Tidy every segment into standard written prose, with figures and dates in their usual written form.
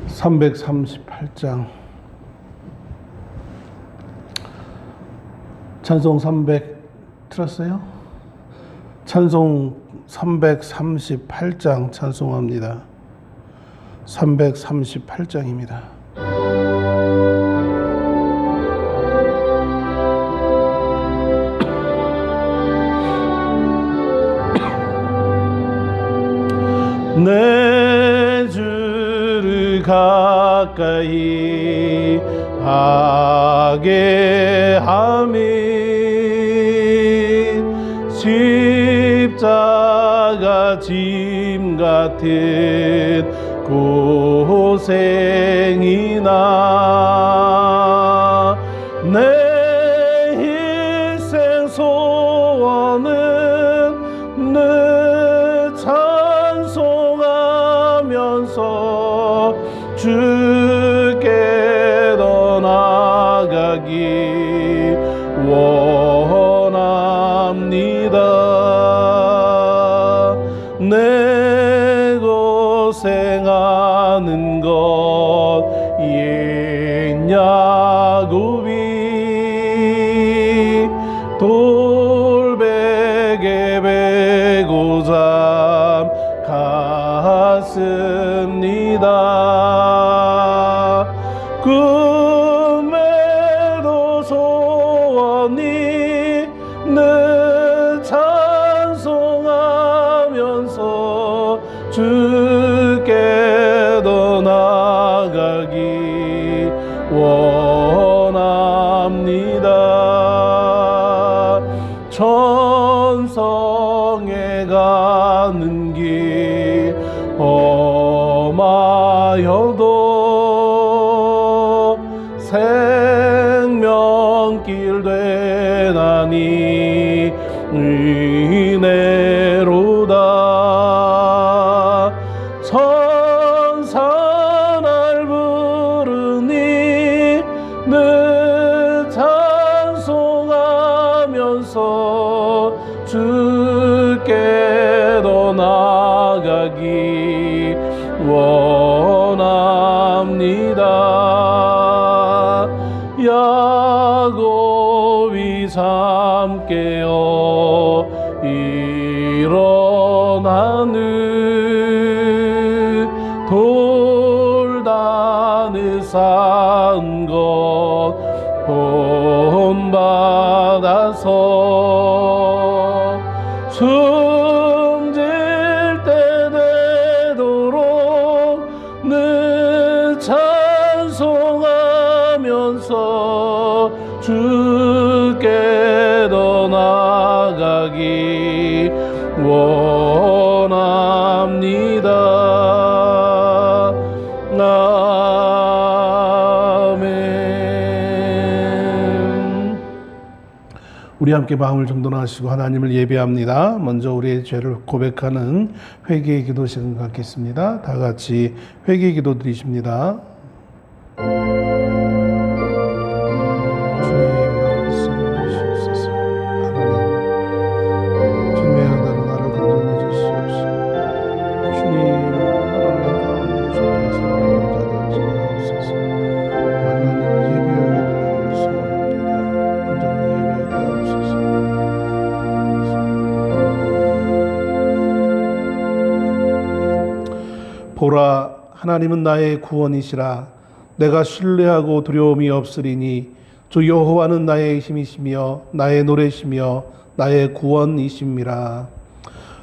338장 찬송 300 들었어요? 찬송 338장 찬송합니다. 338장입니다. 내 주를 가까이 하게 함이 십자가 짐 같은 고생이나 내 일생 소원은 늘 찬송하면서 주께 더 나아가기 원합니다. 내 고생하는 것 옛 야곱이 돌베개 베고 잠 갔습니다. 꿈에도 소원이 늘 찬송하면서 주께 더 나아가기 원합니다. 천성에 가는 길 험하여도 생명길 되나니 은혜로다. 천사 날 부르니 늘 찬송하면서 주께 더 나아가기 원합니다. 야곱이 잠 깨어 일어나는 돌단을 쌓은 것 본받아서 숨질 때 되도록 늘 찬송하면서 주께 더 나아가기 원합니다. 아멘. 우리 함께 마음을 정돈하시고 하나님을 예배합니다. 먼저 우리의 죄를 고백하는 회개의 기도 시간 갖겠습니다. 다 같이 회개의 기도 드리십니다. 보라, 하나님은 나의 구원이시라. 내가 신뢰하고 두려움이 없으리니 주 여호와는 나의 힘이시며 나의 노래시며 나의 구원이심이라.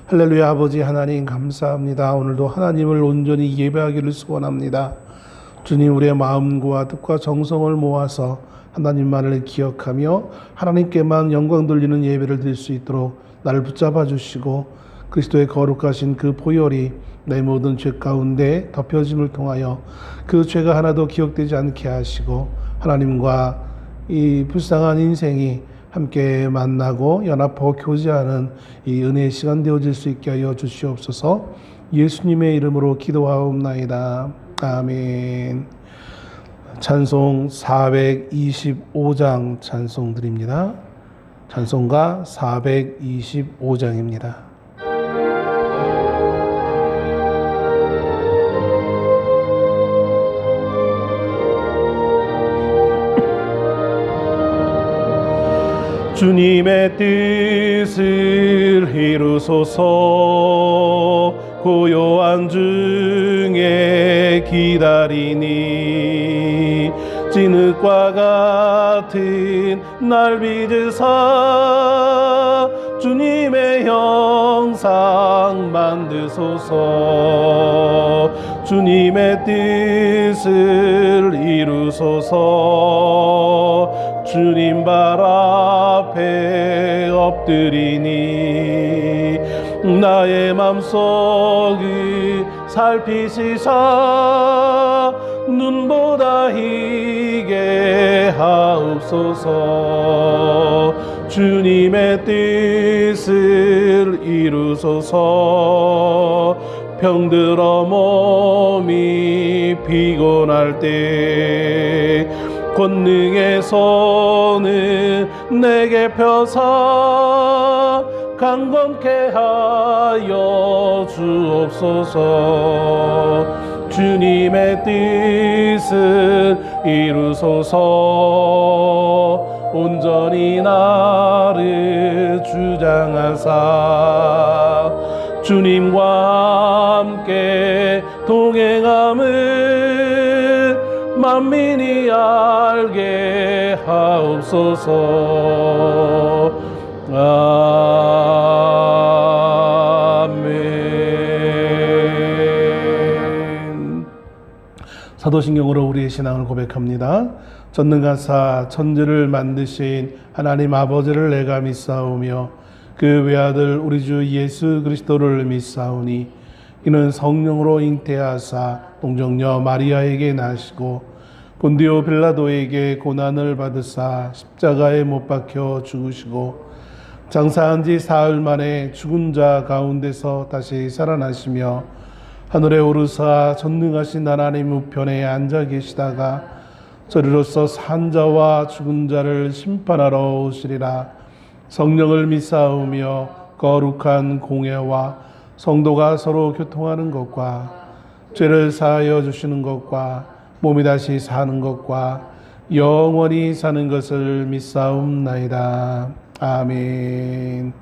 할렐루야. 아버지 하나님 감사합니다. 오늘도 하나님을 온전히 예배하기를 소원합니다. 주님, 우리의 마음과 뜻과 정성을 모아서 하나님만을 기억하며 하나님께만 영광 돌리는 예배를 드릴 수 있도록 나를 붙잡아 주시고 그리스도의 거룩하신 그 보혈이 내 모든 죄 가운데 덮여짐을 통하여 그 죄가 하나도 기억되지 않게 하시고 하나님과 이 불쌍한 인생이 함께 만나고 연합하고 교제하는 이 은혜의 시간 되어질 수 있게 하여 주시옵소서. 예수님의 이름으로 기도하옵나이다. 아멘. 찬송 425장 찬송 드립니다. 찬송가 425장입니다. 주님의 뜻을 이루소서. 고요한 중에 기다리니 진흙과 같은 날 빚으사 주님의 형상 만드소서. 주님의 뜻을 이루소서. 주님 발 앞에 엎드리니 나의 맘속을 살피시사 눈보다 희게 하옵소서. 주님의 뜻을 이루소서. 병들어 몸이 피곤할 때 권능의 손을 내게 펴사 강건케 하여 주옵소서. 주님의 뜻을 이루소서. 온전히 나를 주장하사 주님과 함께 동행함을 만민이 알게 하옵소서. 아멘. 사도신경으로 우리의 신앙을 고백합니다. 전능하사 천지를 만드신 하나님 아버지를 내가 믿사오며 그 외아들 우리 주 예수 그리스도를 믿사오니 이는 성령으로 잉태하사 동정녀 마리아에게 나시고 본디오 빌라도에게 고난을 받으사 십자가에 못 박혀 죽으시고 장사한 지 사흘 만에 죽은 자 가운데서 다시 살아나시며 하늘에 오르사 전능하신 하나님 우편에 앉아 계시다가 저리로서 산 자와 죽은 자를 심판하러 오시리라. 성령을 믿사오며 거룩한 공예와 성도가 서로 교통하는 것과 죄를 사하여 주시는 것과 몸이 다시 사는 것과 영원히 사는 것을 믿사옵나이다. 아멘.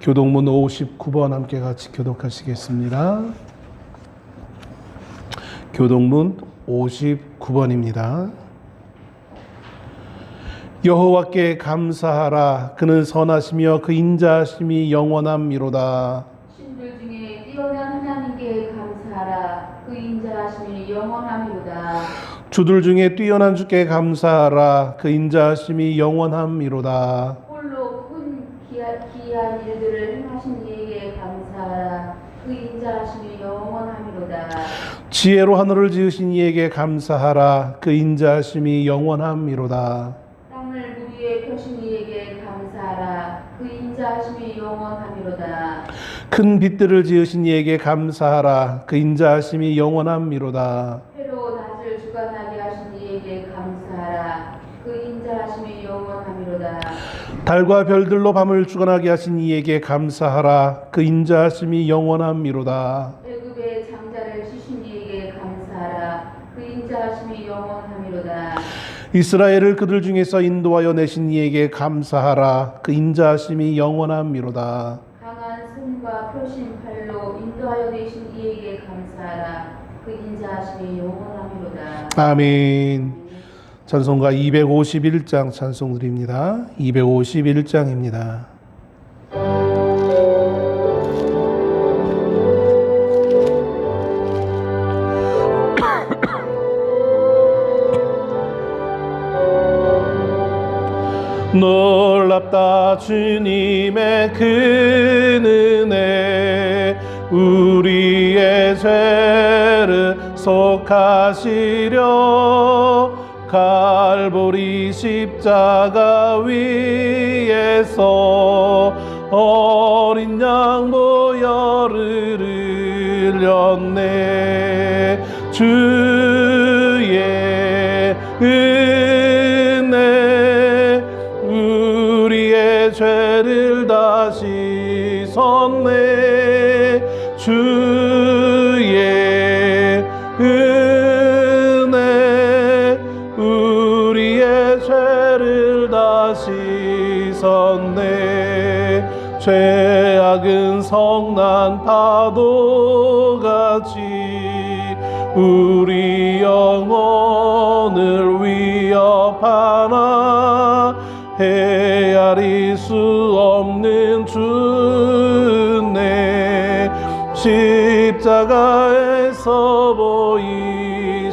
교동문 59번 함께 같이 교독하시겠습니다. 교동문 59번입니다. 여호와께 감사하라. 그는 선하시며 그 인자하심이 영원함이로다. 신들 중에 뛰어난 하나님께 감사하라. 그 인자하심이 영원함이로다. 주들 중에 뛰어난 주께 감사하라. 그 인자하심이 영원함이로다. 홀로 큰 기이한 일들을 행하신 이에게 감사하라. 그 인자하심이 영원함이로다. 지혜로 하늘을 지으신 이에게 감사하라. 그 인자하심이 영원함이로다. 땅을 물 위에 펴신 이에게 감사하라. 그 인자하심이 영원함이로다. 큰 빛들을 지으신 이에게 감사하라. 그 인자하심이 영원함이로다. 해로 낮을 주관하게 하신 이에게 감사하라. 그 인자하심이 영원함이로다. 달과 별들로 밤을 주관하게 하신 이에게 감사하라. 그 인자하심이 영원함이로다. 애굽의 장자를 치신 이에게 감사하라. 그 인자하심이 영원함이로다. 이스라엘을 그들 중에서 인도하여 내신 이에게 감사하라. 그 인자하심이 영원함이로다. 강한 손과 펴신 팔로 인도하여 내신 이에게 감사하라. 그 인자하심이 영원함이로다. 아멘. 찬송가 251장 찬송 드립니다. 251장입니다. 놀랍다 주님의 큰 은혜, 우리의 죄를 속하시려 갈보리 십자가 위에서 어린 양 보혈을 흘렸네. 주의 은혜 우리의 죄를 다 씻었네. 주의 은혜 우리의 죄를 다 씻었네. 죄악은 성난 파도같이 우리 영혼을 위협하나 헤아릴 수 없는 주내 십자가에서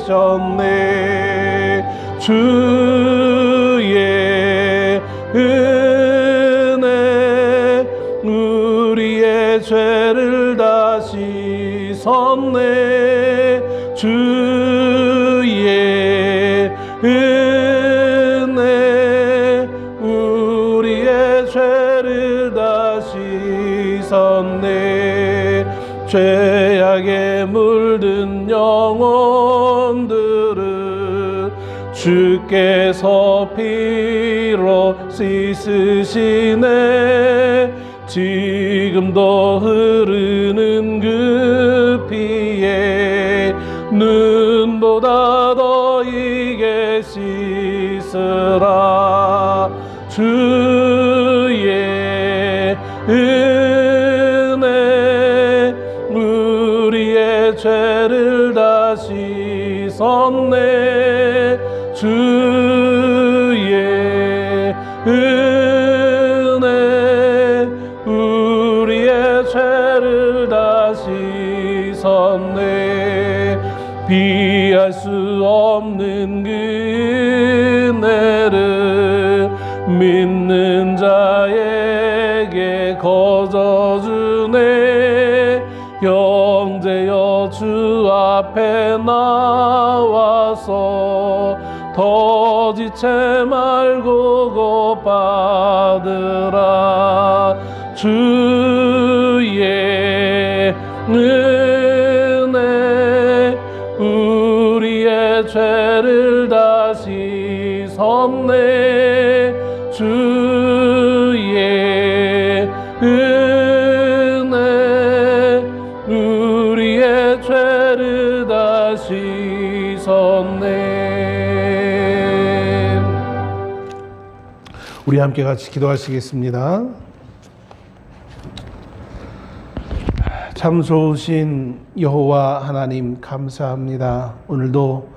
보이셨네. 주의 은혜 우리의 죄를 다 씻었네. 주의 은혜 우리의 죄를 다 씻었네. 죄악에 물든 영혼들을 주께서 피로 씻으시네. 지금도 흐르는 그 피에 눈보다 더 이게 씻으라. 주의 은혜 우리의 죄를 다 씻었네. 주의 은혜 우리의 죄를 다 씻었네. 비할 수 없는 그 은혜를 믿는 자에게 거저주네. 형제여 주 앞에 나와서 더 지체 말고 곧 받으라. 주의 은혜 우리의 죄를 다 씻었네. 주의 은혜 우리의 죄를 다 씻었네. 우리 함께 같이 기도하시겠습니다. 참 좋으신 여호와 하나님 감사합니다. 오늘도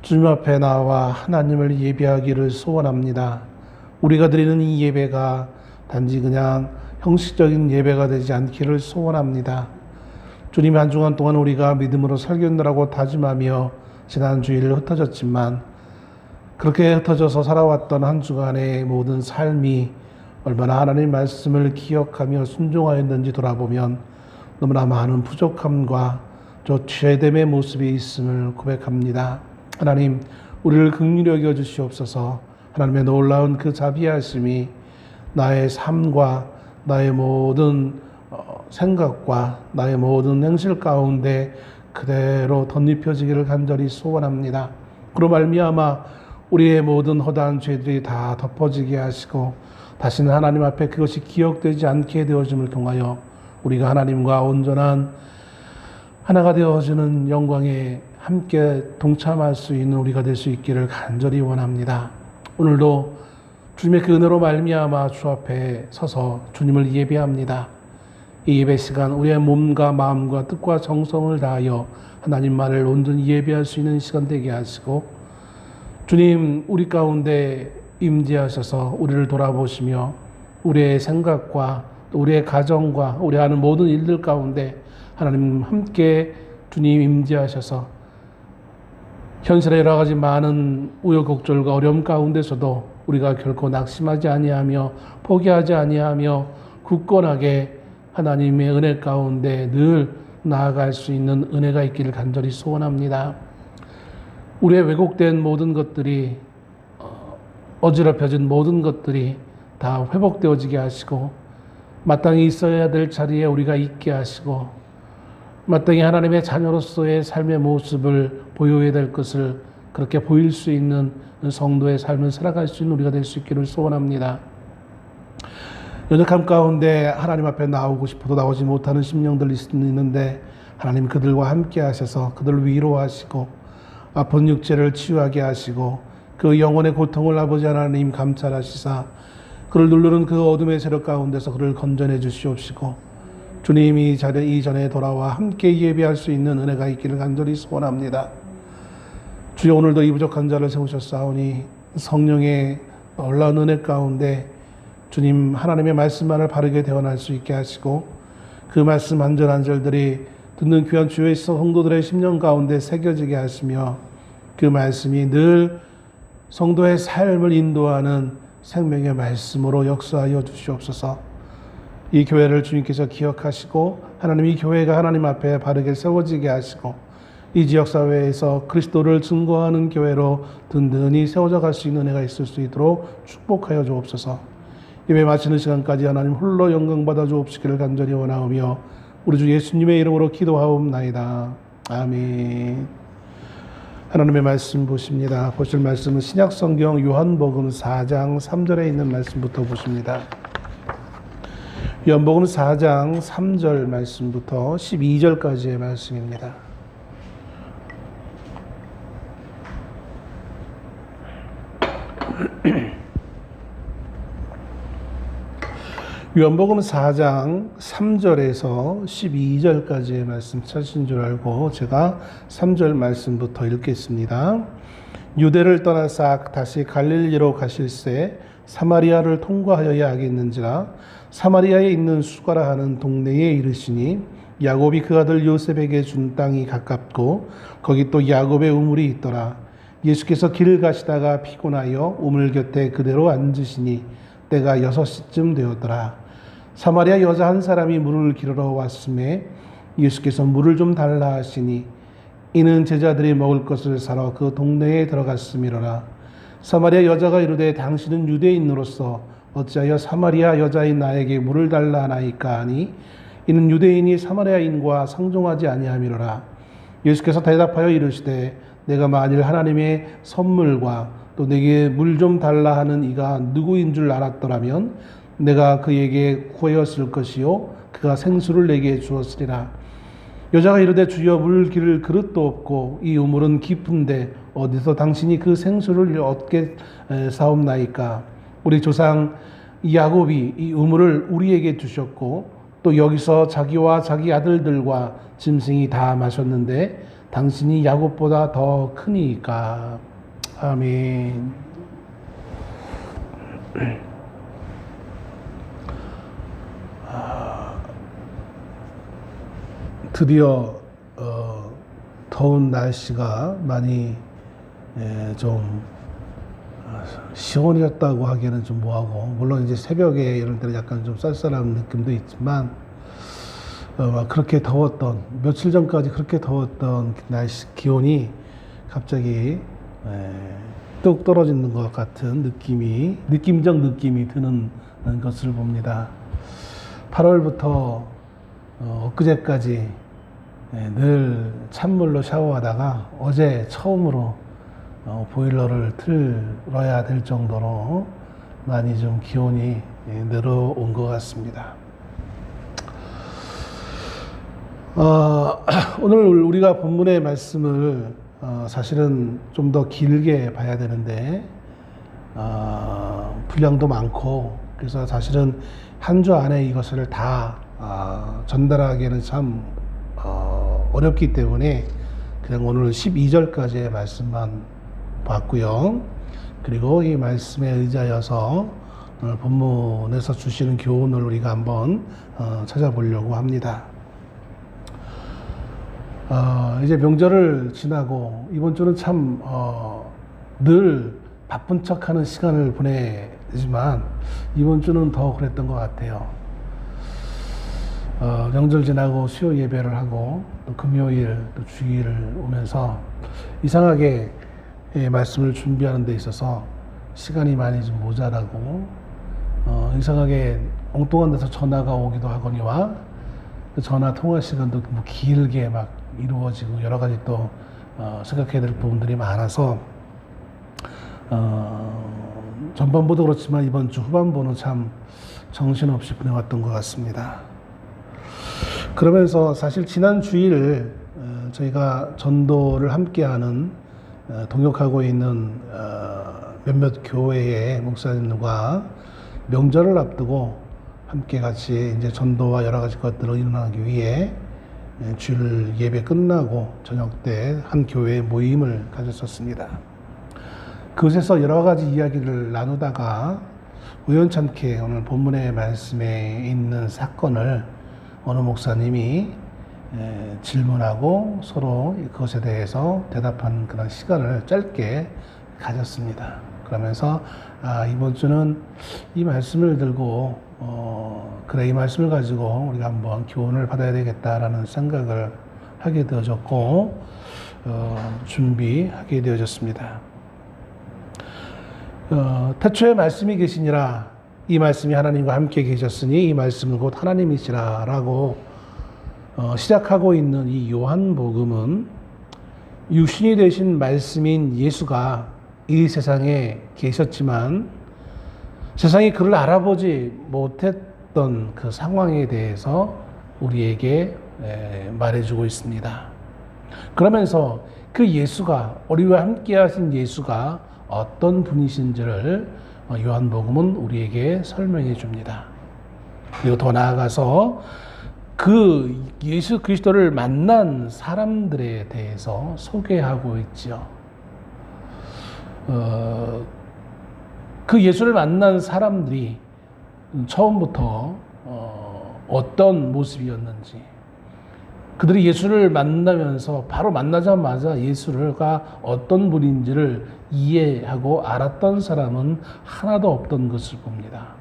주님 앞에 나와 하나님을 예배하기를 소원합니다. 우리가 드리는 이 예배가 단지 그냥 형식적인 예배가 되지 않기를 소원합니다. 주님, 한 주간 동안 우리가 믿음으로 살겠느라고 다짐하며 지난 주일을 흩어졌지만 그렇게 흩어져서 살아왔던 한 주간의 모든 삶이 얼마나 하나님 말씀을 기억하며 순종하였는지 돌아보면 너무나 많은 부족함과 저 죄됨의 모습이 있음을 고백합니다. 하나님, 우리를 긍휼히 여겨 주시옵소서. 하나님의 놀라운 그 자비하심이 나의 삶과 나의 모든 생각과 나의 모든 행실 가운데 그대로 덧입혀지기를 간절히 소원합니다. 그로 말미암아 우리의 모든 허다한 죄들이 다 덮어지게 하시고 다시는 하나님 앞에 그것이 기억되지 않게 되어짐을 통하여 우리가 하나님과 온전한 하나가 되어지는 영광에 함께 동참할 수 있는 우리가 될 수 있기를 간절히 원합니다. 오늘도 주님의 그 은혜로 말미암아 주 앞에 서서 주님을 예배합니다. 이 예배 시간 우리의 몸과 마음과 뜻과 정성을 다하여 하나님만을 온전히 예배할 수 있는 시간 되게 하시고, 주님 우리 가운데 임재하셔서 우리를 돌아보시며 우리의 생각과 우리의 가정과 우리 하는 모든 일들 가운데 하나님 함께 주님 임재하셔서 현실의 여러 가지 많은 우여곡절과 어려움 가운데서도 우리가 결코 낙심하지 아니하며 포기하지 아니하며 굳건하게 하나님의 은혜 가운데 늘 나아갈 수 있는 은혜가 있기를 간절히 소원합니다. 우리의 왜곡된 모든 것들이 어지럽혀진 모든 것들이 다 회복되어지게 하시고 마땅히 있어야 될 자리에 우리가 있게 하시고 마땅히 하나님의 자녀로서의 삶의 모습을 보여야 될 것을 그렇게 보일 수 있는 성도의 삶을 살아갈 수 있는 우리가 될 수 있기를 소원합니다. 연약함 가운데 하나님 앞에 나오고 싶어도 나오지 못하는 심령들이 있는데 하나님 그들과 함께 하셔서 그들을 위로하시고 아픈 육체를 치유하게 하시고 그 영혼의 고통을 아버지 하나님 감찰하시사 그를 누르는 그 어둠의 세력 가운데서 그를 건져내 주시옵시고 주님이 이전에 돌아와 함께 예배할 수 있는 은혜가 있기를 간절히 소원합니다. 주여, 오늘도 이 부족한 자를 세우셨사오니 성령의 놀라운 은혜 가운데 주님 하나님의 말씀만을 바르게 대언할 수 있게 하시고 그 말씀 한 절 한 절들이 듣는 귀한 주의 성도들의 심령 가운데 새겨지게 하시며 그 말씀이 늘 성도의 삶을 인도하는 생명의 말씀으로 역사하여 주시옵소서. 이 교회를 주님께서 기억하시고 하나님 이 교회가 하나님 앞에 바르게 세워지게 하시고 이 지역사회에서 그리스도를 증거하는 교회로 든든히 세워져 갈 수 있는 은혜가 있을 수 있도록 축복하여 주옵소서. 예배 마치는 시간까지 하나님 홀로 영광 받아 주옵시기를 간절히 원하오며 우리 주 예수님의 이름으로 기도하옵나이다. 아멘. 하나님의 말씀 보십니다. 보실 말씀은 신약성경 요한복음 4장 3절에 있는 말씀부터 보십니다. 요한복음 4장 3절 말씀부터 12절까지의 말씀입니다. 요한복음 4장 3절에서 12절까지의 말씀 찾으신 줄 알고 제가 3절 말씀부터 읽겠습니다. 유대를 떠나사 다시 갈릴리로 가실새 사마리아를 통과하여야 하겠는지라 사마리아에 있는 수가라 하는 동네에 이르시니 야곱이 그 아들 요셉에게 준 땅이 가깝고 거기 또 야곱의 우물이 있더라. 예수께서 길을 가시다가 피곤하여 우물 곁에 그대로 앉으시니 때가 6시쯤 되었더라. 사마리아 여자 한 사람이 물을 기르러 왔음에 예수께서 물을 좀 달라 하시니 이는 제자들이 먹을 것을 사러 그 동네에 들어갔음이로라. 사마리아 여자가 이르되 당신은 유대인으로서 어찌하여 사마리아 여자인 나에게 물을 달라 하나이까 하니 이는 유대인이 사마리아인과 상종하지 아니함이로라. 예수께서 대답하여 이르시되 내가 만일 하나님의 선물과 또 내게 물 좀 달라 하는 이가 누구인 줄 알았더라면 내가 그에게 구하였을 것이요 그가 생수를 내게 주었으리라. 여자가 이르되 주여 물 기를 그릇도 없고 이 우물은 깊은데 어디서 당신이 그 생수를 얻게 사옵나이까. 우리 조상 야곱이 이 우물을 우리에게 주셨고 또 여기서 자기와 자기 아들들과 짐승이 다 마셨는데 당신이 야곱보다 더 크니까. 아멘. 드디어 더운 날씨가 많이 좀 시원해졌다고 하기에는 좀 뭐하고, 물론 이제 새벽에 이런 때는 약간 좀 쌀쌀한 느낌도 있지만 그렇게 더웠던, 며칠 전까지 그렇게 더웠던 날씨 기온이 갑자기 뚝 떨어지는 것 같은 느낌적 느낌이 드는 것을 봅니다. 8월부터 엊그제까지 늘 찬물로 샤워하다가 어제 처음으로 보일러를 틀어야 될 정도로 많이 좀 기온이 내려온 것 같습니다. 오늘 우리가 본문의 말씀을 사실은 좀 더 길게 봐야 되는데 분량도 많고 그래서 사실은 한 주 안에 이것을 다 전달하기에는 참 어렵기 때문에 그냥 오늘 12절까지의 말씀만 봤고요. 그리고 이 말씀에 의지하여서 오늘 본문에서 주시는 교훈을 우리가 한번 찾아보려고 합니다. 이제 명절을 지나고 이번 주는 참 늘 바쁜 척하는 시간을 보내지만 이번 주는 더 그랬던 것 같아요. 명절 지나고 수요 예배를 하고 또 금요일 또 주일을 오면서 이상하게 말씀을 준비하는 데 있어서 시간이 많이 좀 모자라고 이상하게 엉뚱한 데서 전화가 오기도 하거니와 그 전화 통화 시간도 뭐 길게 막 이루어지고 여러 가지 또 생각해야 될 부분들이 많아서 전반부도 그렇지만 이번 주 후반부는 참 정신없이 보내왔던 것 같습니다. 그러면서 사실 지난 주일 저희가 전도를 함께하는 동역하고 있는 몇몇 교회의 목사님과 명절을 앞두고 함께 같이 이제 전도와 여러 가지 것들을 일어나기 위해 주일 예배 끝나고 저녁 때 한 교회 모임을 가졌었습니다. 그곳에서 여러 가지 이야기를 나누다가 우연찮게 오늘 본문의 말씀에 있는 사건을 어느 목사님이 질문하고 서로 그것에 대해서 대답하는 그런 시간을 짧게 가졌습니다. 그러면서 이번 주는 이 말씀을 들고 그래 이 말씀을 가지고 우리가 한번 교훈을 받아야 되겠다라는 생각을 하게 되어졌고 준비하게 되어졌습니다. 태초에 말씀이 계시니라 이 말씀이 하나님과 함께 계셨으니 이 말씀은 곧 하나님이시라 라고 시작하고 있는 이 요한복음은 육신이 되신 말씀인 예수가 이 세상에 계셨지만 세상이 그를 알아보지 못했던 그 상황에 대해서 우리에게 말해주고 있습니다. 그러면서 그 예수가 우리와 함께 하신 예수가 어떤 분이신지를 요한복음은 우리에게 설명해 줍니다. 그리고 더 나아가서 그 예수 그리스도를 만난 사람들에 대해서 소개하고 있지요. 그 예수를 만난 사람들이 처음부터 어떤 모습이었는지, 그들이 예수를 만나면서 바로 만나자마자 예수가 어떤 분인지를 이해하고 알았던 사람은 하나도 없던 것을 봅니다.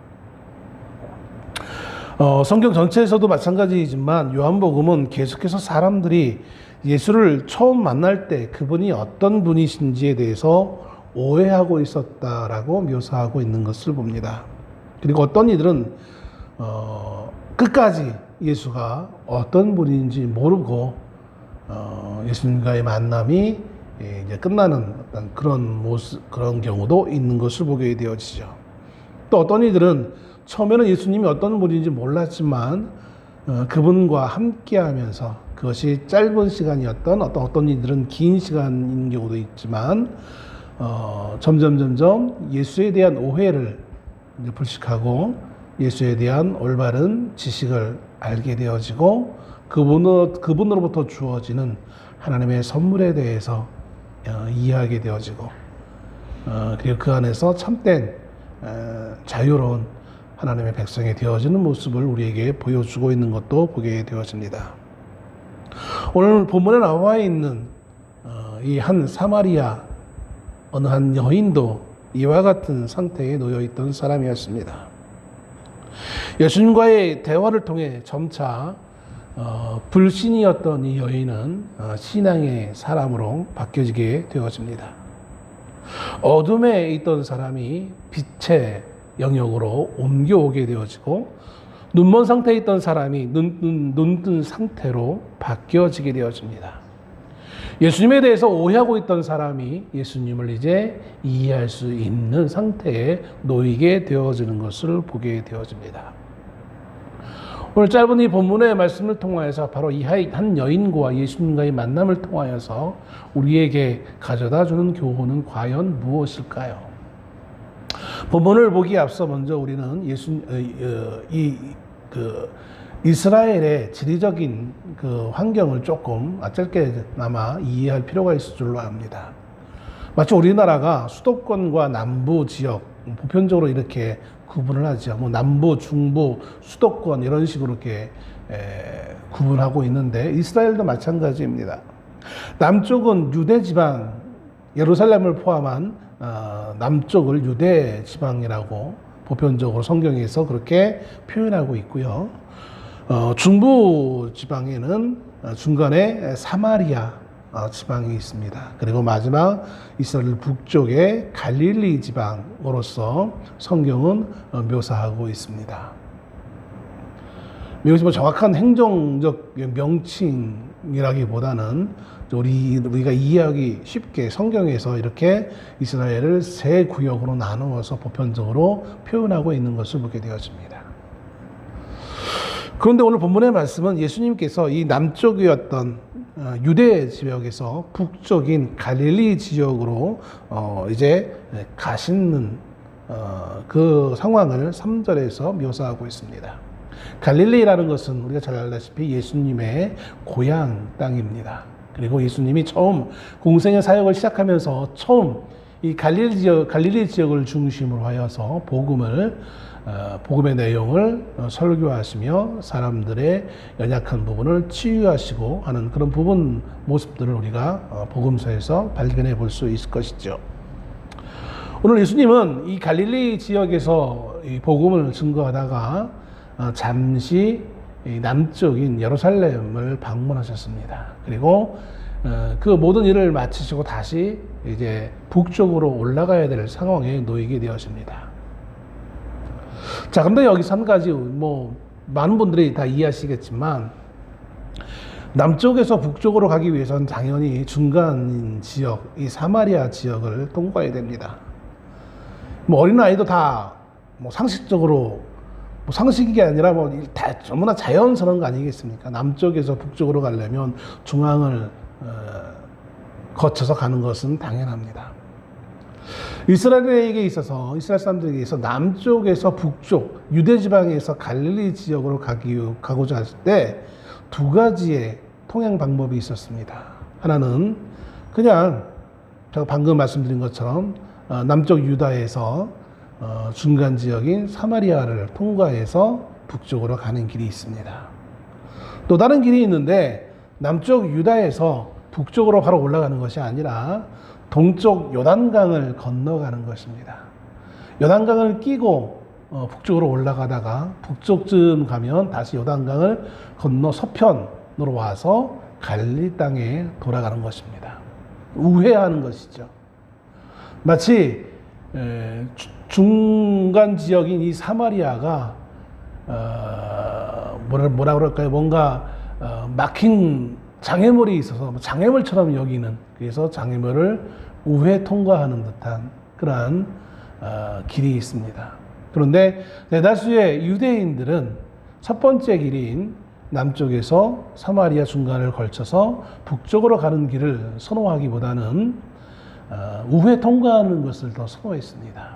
성경 전체에서도 마찬가지이지만 요한복음은 계속해서 사람들이 예수를 처음 만날 때 그분이 어떤 분이신지에 대해서 오해하고 있었다라고 묘사하고 있는 것을 봅니다. 그리고 어떤 이들은 끝까지 예수가 어떤 분인지 모르고 예수님과의 만남이 이제 끝나는 어떤 그런 모습, 그런 경우도 있는 것을 보게 되어지죠. 또 어떤 이들은 처음에는 예수님이 어떤 분인지 몰랐지만 그분과 함께하면서 그것이 짧은 시간이었던 어떤 이들은 긴 시간인 경우도 있지만 점점 예수에 대한 오해를 이제 불식하고 예수에 대한 올바른 지식을 알게 되어지고 그분으로부터 주어지는 하나님의 선물에 대해서 이해하게 되어지고 그리고 그 안에서 참된 자유로운 하나님의 백성이 되어지는 모습을 우리에게 보여주고 있는 것도 보게 되어집니다. 오늘 본문에 나와 있는 이 한 사마리아 어느 한 여인도 이와 같은 상태에 놓여 있던 사람이었습니다. 예수님과의 대화를 통해 점차 불신이었던 이 여인은 신앙의 사람으로 바뀌어지게 되어집니다. 어둠에 있던 사람이 빛의 영역으로 옮겨오게 되어지고 눈먼 상태에 있던 사람이 눈뜬 상태로 바뀌어지게 되어집니다. 예수님에 대해서 오해하고 있던 사람이 예수님을 이제 이해할 수 있는 상태에 놓이게 되어지는 것을 보게 되어집니다. 오늘 짧은 이 본문의 말씀을 통하여서 바로 이 한 여인과 예수님과의 만남을 통하여서 우리에게 가져다주는 교훈은 과연 무엇일까요? 본문을 보기에 앞서 먼저 우리는 이스라엘의 지리적인 그 환경을 조금 짧게나마 이해할 필요가 있을 줄로 압니다. 마치 우리나라가 수도권과 남부 지역 보편적으로 이렇게 구분을 하죠. 뭐 남부, 중부, 수도권 이런 식으로 이렇게 구분하고 있는데 이스라엘도 마찬가지입니다. 남쪽은 유대 지방, 예루살렘을 포함한 남쪽을 유대 지방이라고 보편적으로 성경에서 그렇게 표현하고 있고요. 중부 지방에는 중간에 사마리아 지방이 있습니다. 그리고 마지막 이스라엘 북쪽의 갈릴리 지방으로서 성경은 묘사하고 있습니다. 이것이 뭐 정확한 행정적 명칭이라기보다는 우리가 이해하기 쉽게 성경에서 이렇게 이스라엘을 세 구역으로 나누어서 보편적으로 표현하고 있는 것을 보게 되어집니다. 그런데 오늘 본문의 말씀은 예수님께서 이 남쪽이었던 유대 지역에서 북쪽인 갈릴리 지역으로 이제 가시는 그 상황을 3절에서 묘사하고 있습니다. 갈릴리라는 것은 우리가 잘 알다시피 예수님의 고향 땅입니다. 그리고 예수님이 처음 공생의 사역을 시작하면서 처음 이 갈릴리 지역을 중심으로 하여서 복음의 내용을 설교하시며 사람들의 연약한 부분을 치유하시고 하는 그런 모습들을 우리가 복음서에서 발견해 볼 수 있을 것이죠. 오늘 예수님은 이 갈릴리 지역에서 이 복음을 증거하다가 잠시 남쪽인 예루살렘을 방문하셨습니다. 그리고 그 모든 일을 마치시고 다시 이제 북쪽으로 올라가야 될 상황에 놓이게 되었습니다. 자, 근데 여기서 한 가지 많은 분들이 다 이해하시겠지만 남쪽에서 북쪽으로 가기 위해서는 당연히 중간 지역, 이 사마리아 지역을 통과해야 됩니다. 어린아이도 다 상식적으로 상식이 아니라 다 너무나 자연스러운 거 아니겠습니까? 남쪽에서 북쪽으로 가려면 중앙을 거쳐서 가는 것은 당연합니다. 이스라엘 사람들에게 있어서 남쪽에서 북쪽, 유대 지방에서 갈릴리 지역으로 가고자 할 때 두 가지의 통행 방법이 있었습니다. 하나는 그냥 제가 방금 말씀드린 것처럼 남쪽 유다에서 중간 지역인 사마리아를 통과해서 북쪽으로 가는 길이 있습니다. 또 다른 길이 있는데 남쪽 유다에서 북쪽으로 바로 올라가는 것이 아니라 동쪽 요단강을 건너가는 것입니다. 요단강을 끼고 북쪽으로 올라가다가 북쪽쯤 가면 다시 요단강을 건너 서편으로 와서 갈릴리 땅에 돌아가는 것입니다. 우회하는 것이죠. 마치 중간 지역인 이 사마리아가 뭐라 그럴까요? 뭔가 막힌 장애물이 있어서 장애물처럼 여기는, 그래서 장애물을 우회 통과하는 듯한 그러한 길이 있습니다. 그런데 대다수의 유대인들은 첫 번째 길인 남쪽에서 사마리아 중간을 걸쳐서 북쪽으로 가는 길을 선호하기보다는 우회 통과하는 것을 더 선호했습니다.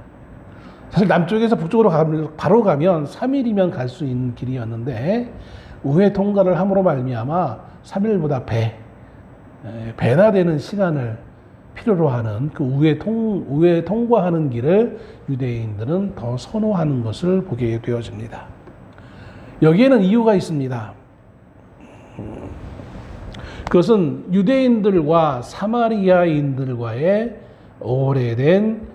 사실 남쪽에서 북쪽으로 바로 가면 3일이면 갈 수 있는 길이었는데 우회 통과를 함으로 말미암아 3일보다 배나 되는 시간을 필요로 하는 그 우회 통과하는 길을 유대인들은 더 선호하는 것을 보게 되어집니다. 여기에는 이유가 있습니다. 그것은 유대인들과 사마리아인들과의 오래된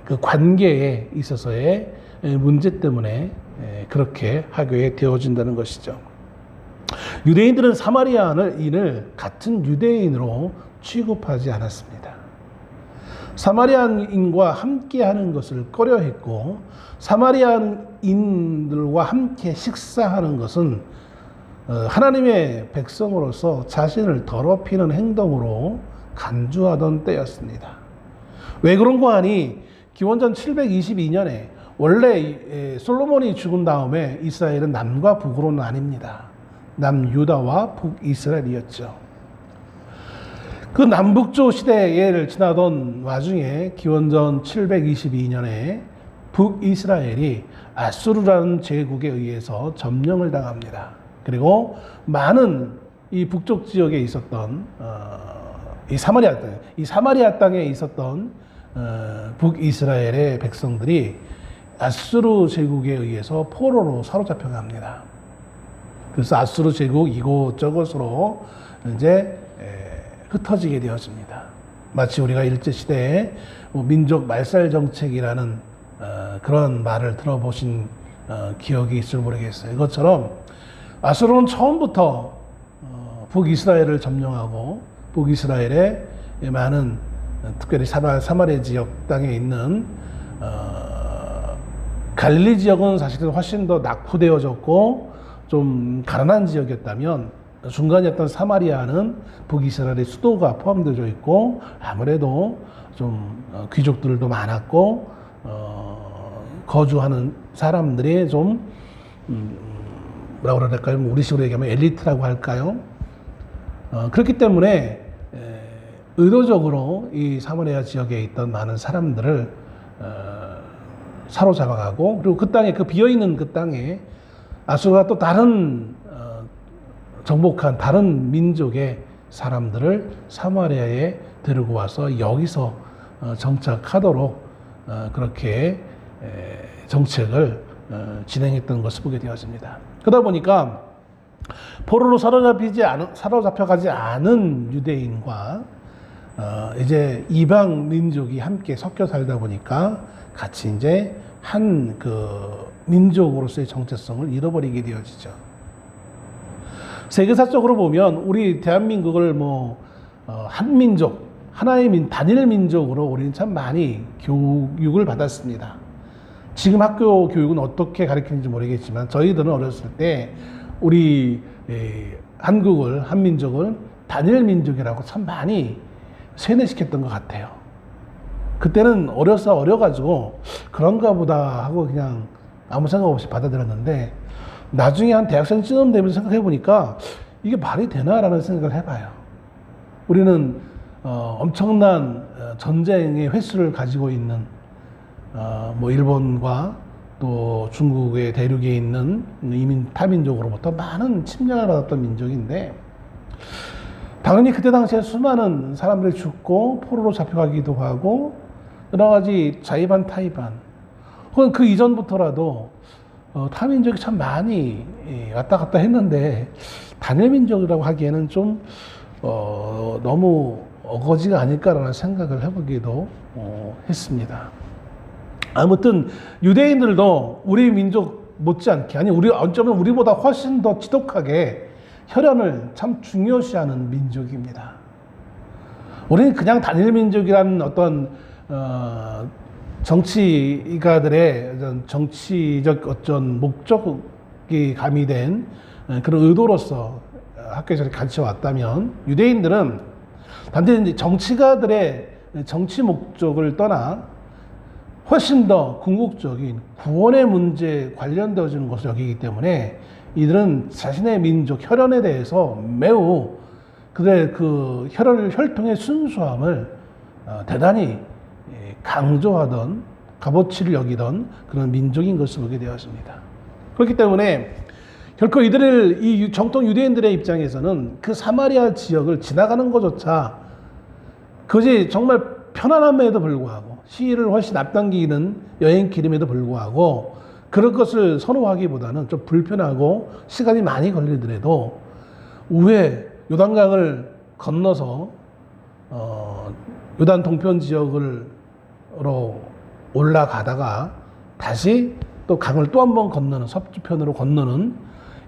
그 관계에 있어서의 문제 때문에 그렇게 하게 되어진다는 것이죠. 유대인들은 사마리아인을 같은 유대인으로 취급하지 않았습니다. 사마리아인과 함께 하는 것을 꺼려했고, 사마리아인들과 함께 식사하는 것은 하나님의 백성으로서 자신을 더럽히는 행동으로 간주하던 때였습니다. 왜 그런고 하니 기원전 722년에 원래 솔로몬이 죽은 다음에 이스라엘은 남과 북으로 나뉩니다. 남유다와 북이스라엘이었죠. 그 남북조 시대를 지나던 와중에 기원전 722년에 북이스라엘이 아수르라는 제국에 의해서 점령을 당합니다. 그리고 많은 이 북쪽 지역에 있었던 이 사마리아 땅에 있었던 북이스라엘의 백성들이 아수르 제국에 의해서 포로로 사로잡혀 갑니다. 그래서 아수르 제국 이곳저곳으로 이제 흩어지게 되었습니다. 마치 우리가 일제시대에 민족 말살 정책이라는 그런 말을 들어보신 기억이 있을 모르겠어요. 이것처럼 아수르는 처음부터 북이스라엘을 점령하고 북이스라엘의 많은 특별히 사마리아 지역 땅에 있는 갈릴리 지역은 사실은 훨씬 더 낙후되어졌고 좀 가난한 지역이었다면 중간이었던 사마리아는 북이스라엘의 수도가 포함되어 있고 아무래도 좀 귀족들도 많았고 거주하는 사람들이 좀 뭐라고 그럴까요? 우리식으로 얘기하면 엘리트라고 할까요? 그렇기 때문에 의도적으로 이 사마리아 지역에 있던 많은 사람들을 사로잡아가고, 그리고 그 땅에, 그 비어있는 그 땅에 아수르가 또 다른 정복한 다른 민족의 사람들을 사마리아에 데리고 와서 여기서 정착하도록 그렇게 정책을 진행했던 것을 보게 되었습니다. 그러다 보니까 포로로 사로잡혀가지 않은 유대인과 이제 이방 민족이 함께 섞여 살다 보니까 같이 이제 한 그 민족으로서의 정체성을 잃어버리게 되어지죠. 세계사적으로 보면 우리 대한민국을 한민족, 하나의 단일 민족으로 우리는 참 많이 교육을 받았습니다. 지금 학교 교육은 어떻게 가르치는지 모르겠지만 저희들은 어렸을 때 우리 한국을, 한민족을 단일 민족이라고 참 많이 세뇌시켰던 것 같아요. 그때는 어려가지고 그런가 보다 하고 그냥 아무 생각 없이 받아들였는데, 나중에 한 대학생쯤 되면서 생각해 보니까 이게 말이 되나라는 생각을 해봐요. 우리는 엄청난 전쟁의 횟수를 가지고 있는 일본과 또 중국의 대륙에 있는 이민 타민족으로부터 많은 침략을 받았던 민족인데, 당연히 그때 당시에 수많은 사람들이 죽고 포로로 잡혀가기도 하고 여러 가지 자의반 타의반, 혹은 그 이전부터라도 타민족이 참 많이 왔다 갔다 했는데 단일민족이라고 하기에는 좀 너무 어거지가 아닐까라는 생각을 해보기도 했습니다. 아무튼 유대인들도 우리 민족 못지않게, 아니 어쩌면 우리보다 훨씬 더 지독하게 혈연을 참 중요시하는 민족입니다. 우리는 그냥 단일민족이라는 어떤 정치가들의 정치적 어떤 목적이 가미된 그런 의도로서 학교에서 가르쳐 왔다면, 유대인들은 단지 정치가들의 정치 목적을 떠나 훨씬 더 궁극적인 구원의 문제에 관련되어지는 것을 여기기 때문에 이들은 자신의 민족 혈연에 대해서 매우 그들의 그 혈통의 순수함을 대단히 강조하던, 값어치를 여기던 그런 민족인 것을 보게 되었습니다. 그렇기 때문에 결코 이 정통 유대인들의 입장에서는 그 사마리아 지역을 지나가는 것조차 그것이 정말 편안함에도 불구하고, 시일을 훨씬 앞당기는 여행길임에도 불구하고 그럴 것을 선호하기보다는 좀 불편하고 시간이 많이 걸리더라도 우회 요단강을 건너서 요단 동편 지역으로 올라가다가 다시 또 강을 또 한 번 건너는, 서쪽편으로 건너는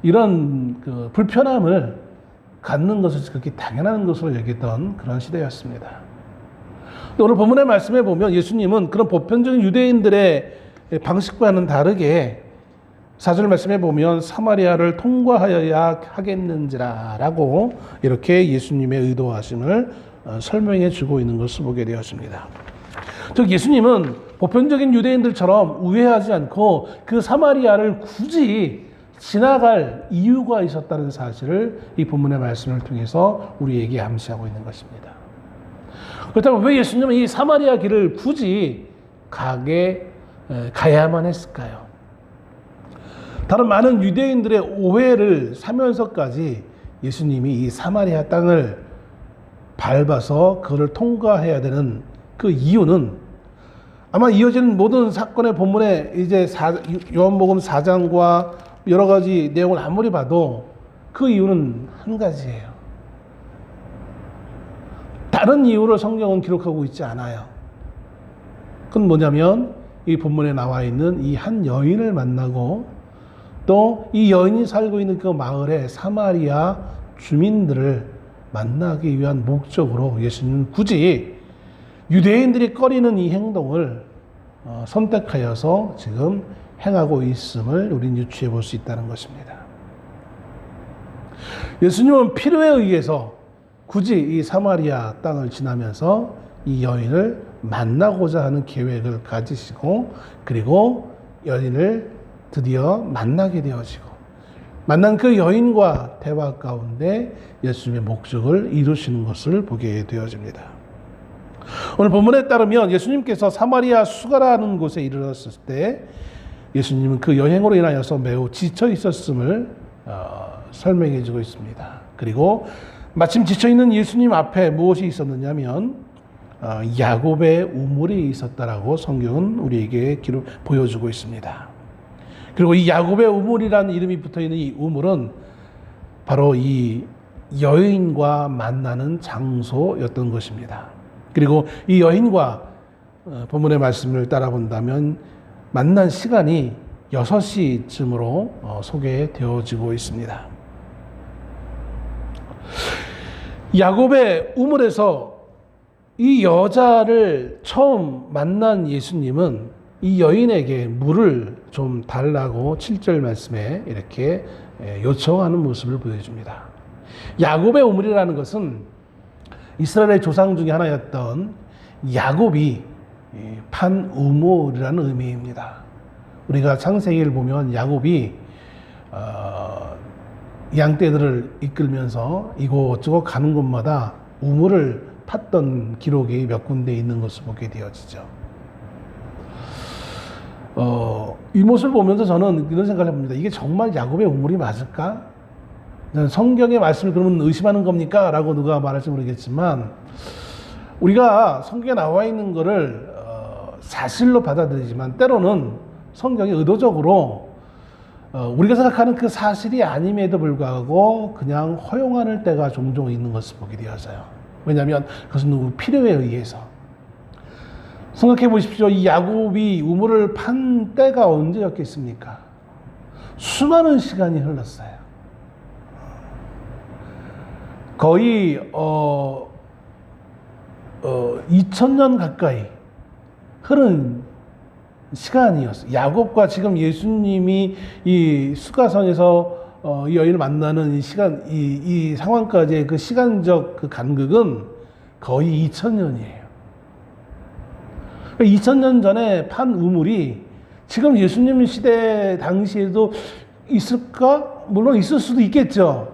이런 그 불편함을 갖는 것을 그렇게 당연한 것으로 여겼던 그런 시대였습니다. 오늘 본문의 말씀에 보면 예수님은 그런 보편적인 유대인들의 방식과는 다르게 4절 말씀에 보면 사마리아를 통과하여야 하겠는지라 라고 이렇게 예수님의 의도하심을 설명해 주고 있는 것을 보게 되었습니다. 즉 예수님은 보편적인 유대인들처럼 우회하지 않고 그 사마리아를 굳이 지나갈 이유가 있었다는 사실을 이 본문의 말씀을 통해서 우리에게 암시하고 있는 것입니다. 그렇다면 왜 예수님은 이 사마리아 길을 굳이 가야만 했을까요? 다른 많은 유대인들의 오해를 사면서까지 예수님이 이 사마리아 땅을 밟아서 그를 통과해야 되는 그 이유는, 아마 이어지는 모든 사건의 본문에 이제 요한복음 4장과 여러 가지 내용을 아무리 봐도 그 이유는 한 가지예요. 다른 이유로 성경은 기록하고 있지 않아요. 그건 뭐냐면 이 본문에 나와 있는 이 한 여인을 만나고 또 이 여인이 살고 있는 그 마을의 사마리아 주민들을 만나기 위한 목적으로 예수님은 굳이 유대인들이 꺼리는 이 행동을 선택하여서 지금 행하고 있음을 우리는 유추해 볼 수 있다는 것입니다. 예수님은 필요에 의해서 굳이 이 사마리아 땅을 지나면서 이 여인을 만나고자 하는 계획을 가지시고, 그리고 여인을 드디어 만나게 되어지고, 만난 그 여인과 대화 가운데 예수님의 목적을 이루시는 것을 보게 되어집니다. 오늘 본문에 따르면 예수님께서 사마리아 수가라는 곳에 이르렀을 때 예수님은 그 여행으로 인하여서 매우 지쳐 있었음을 설명해 주고 있습니다. 그리고 마침 지쳐 있는 예수님 앞에 무엇이 있었느냐면 야곱의 우물이 있었다라고 성경은 우리에게 보여주고 있습니다. 그리고 이 야곱의 우물이라는 이름이 붙어 있는 이 우물은 바로 이 여인과 만나는 장소였던 것입니다. 그리고 이 여인과 본문의 말씀을 따라 본다면 만난 시간이 6시쯤으로 소개되어지고 있습니다. 야곱의 우물에서 이 여자를 처음 만난 예수님은 이 여인에게 물을 좀 달라고 7절 말씀에 이렇게 요청하는 모습을 보여줍니다. 야곱의 우물이라는 것은 이스라엘의 조상 중에 하나였던 야곱이 판 우물이라는 의미입니다. 우리가 창세기를 보면 야곱이 양떼들을 이끌면서 이곳저곳 가는 곳마다 우물을 팠던 기록이 몇 군데 있는 것을 보게 되어지죠. 이 모습을 보면서 저는 이런 생각을 해봅니다. 이게 정말 야곱의 우물이 맞을까? 성경의 말씀을 그러면 의심하는 겁니까? 라고 누가 말할지 모르겠지만 우리가 성경에 나와 있는 것을 사실로 받아들이지만 때로는 성경이 의도적으로 우리가 생각하는 그 사실이 아님에도 불구하고 그냥 허용하는 때가 종종 있는 것을 보게 되어서요. 왜냐하면 그것은 누구 필요에 의해서. 생각해 보십시오. 이 야곱이 우물을 판 때가 언제였겠습니까? 수많은 시간이 흘렀어요. 거의 2000년 가까이 흐른 시간이었어요. 야곱과 지금 예수님이 이 수가성에서 이 여인을 만나는 이 시간, 이 상황까지의 그 시간적 그 간극은 거의 2000년이에요. 2000년 전에 판 우물이 지금 예수님 시대 당시에도 있을까? 물론 있을 수도 있겠죠.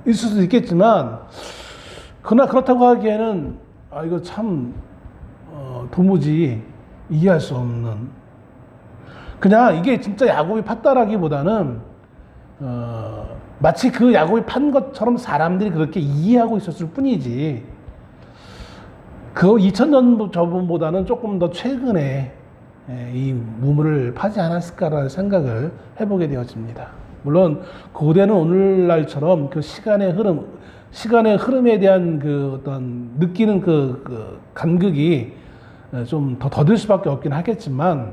있을 수도 있겠지만, 그러나 그렇다고 하기에는, 이거 참, 도무지 이해할 수 없는. 그냥 이게 진짜 야곱이 팠다라기보다는, 마치 그 야곱이 판 것처럼 사람들이 그렇게 이해하고 있었을 뿐이지, 그 2000년 전보다는 조금 더 최근에 이 우물을 파지 않았을까라는 생각을 해보게 되어집니다. 물론 고대는 오늘날처럼 그 시간의 흐름에 대한 그 어떤 느끼는 그 간극이 좀 더 더딜 수밖에 없긴 하겠지만,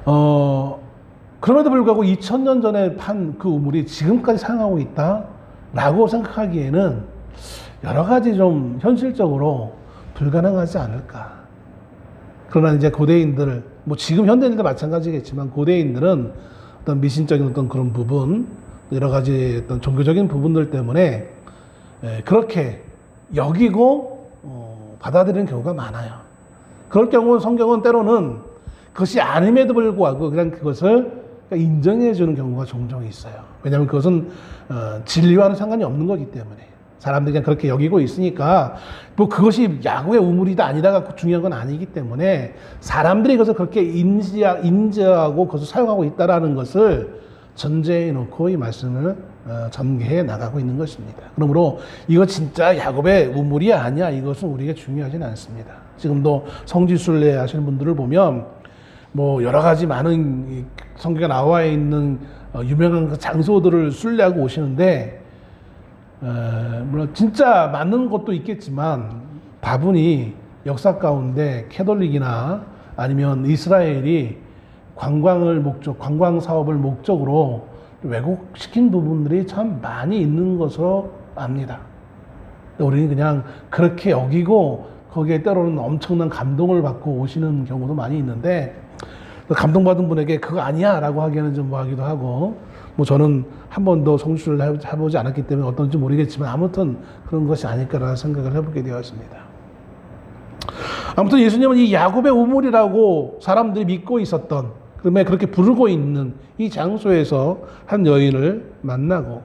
그럼에도 불구하고 2000년 전에 판 그 우물이 지금까지 사용하고 있다라고 생각하기에는 여러 가지 좀 현실적으로 불가능하지 않을까. 그러나 이제 고대인들, 뭐 지금 현대인들도 마찬가지겠지만 고대인들은 어떤 미신적인 어떤 그런 부분, 여러 가지 어떤 종교적인 부분들 때문에 그렇게 여기고 받아들이는 경우가 많아요. 그럴 경우 성경은 때로는 그것이 아님에도 불구하고 그냥 그것을 인정해 주는 경우가 종종 있어요. 왜냐하면 그것은 진리와는 상관이 없는 거기 때문에. 사람들이 그냥 그렇게 여기고 있으니까 뭐 그것이 야곱의 우물이다 아니다가 중요한 건 아니기 때문에 사람들이 그것을 그렇게 인지하고 그것을 사용하고 있다라는 것을 전제해 놓고 이 말씀을 전개해 나가고 있는 것입니다. 그러므로 이거 진짜 야곱의 우물이 아니야, 이것은 우리에게 중요하진 않습니다. 지금도 성지순례 하시는 분들을 보면 뭐 여러 가지 많은 성경에 나와 있는 유명한 그 장소들을 순례하고 오시는데 물론 진짜 맞는 것도 있겠지만 다분히 역사 가운데 캐톨릭이나 아니면 이스라엘이 관광 사업을 목적으로 왜곡시킨 부분들이 참 많이 있는 것으로 압니다. 우리는 그냥 그렇게 여기고 거기에 때로는 엄청난 감동을 받고 오시는 경우도 많이 있는데, 감동받은 분에게 그거 아니야 라고 하기에는 좀 뭐하기도 하고, 뭐 저는 한 번도 성수를 해보지 않았기 때문에 어떤지 모르겠지만 아무튼 그런 것이 아닐까라는 생각을 해보게 되었습니다. 아무튼 예수님은 이 야곱의 우물이라고 사람들이 믿고 있었던, 그러면 그렇게 부르고 있는 이 장소에서 한 여인을 만나고,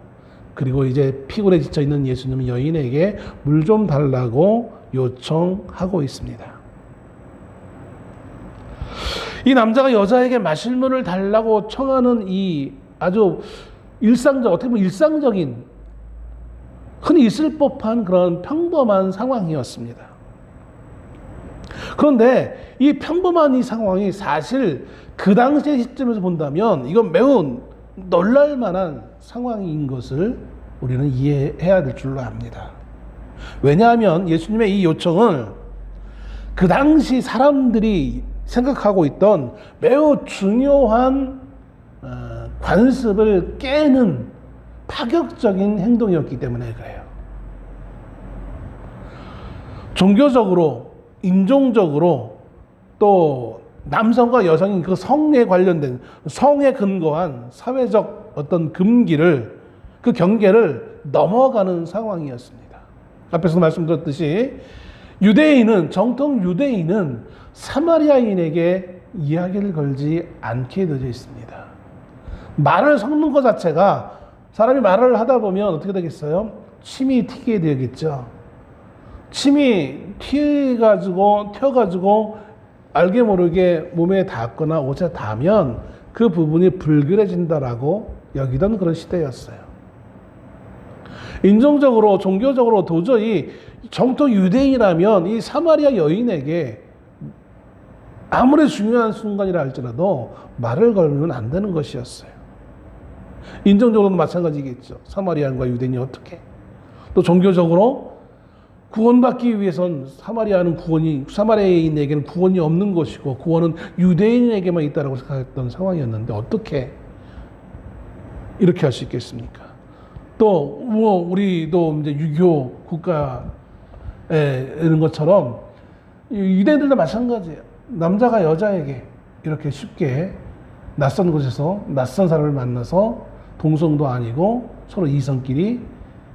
그리고 이제 피곤에 지쳐 있는 예수님은 여인에게 물 좀 달라고 요청하고 있습니다. 이 남자가 여자에게 마실 물을 달라고 청하는 이 아주 어떻게 보면 일상적인, 흔히 있을 법한 그런 평범한 상황이었습니다. 그런데 이 평범한 이 상황이 사실 그 당시의 시점에서 본다면 이건 매우 놀랄 만한 상황인 것을 우리는 이해해야 될 줄로 압니다. 왜냐하면 예수님의 이 요청은 그 당시 사람들이 생각하고 있던 매우 중요한 관습을 깨는 파격적인 행동이었기 때문에 그래요. 종교적으로, 인종적으로, 또 남성과 여성인 그 성에 관련된, 성에 근거한 사회적 어떤 금기를, 그 경계를 넘어가는 상황이었습니다. 앞에서 말씀드렸듯이 정통 유대인은 사마리아인에게 이야기를 걸지 않게 되어 있습니다. 말을 섞는 것 자체가, 사람이 말을 하다 보면 어떻게 되겠어요? 침이 튀게 되겠죠. 침이 튀어가지고 알게 모르게 몸에 닿거나 옷에 닿으면 그 부분이 불결해진다라고 여기던 그런 시대였어요. 인종적으로, 종교적으로 도저히 정통 유대인이라면 이 사마리아 여인에게 아무리 중요한 순간이라 할지라도 말을 걸면 안 되는 것이었어요. 인종적으로도 마찬가지겠죠. 사마리아인과 유대인이 어떻게. 또 종교적으로 구원받기 위해선 사마리아인에게는 구원이 없는 것이고 구원은 유대인에게만 있다라고 생각했던 상황이었는데 어떻게 이렇게 할 수 있겠습니까? 또 우리도 이제 유교 국가에 이런 것처럼 유대인들도 마찬가지예요. 남자가 여자에게 이렇게 쉽게 낯선 곳에서 낯선 사람을 만나서 동성도 아니고 서로 이성에게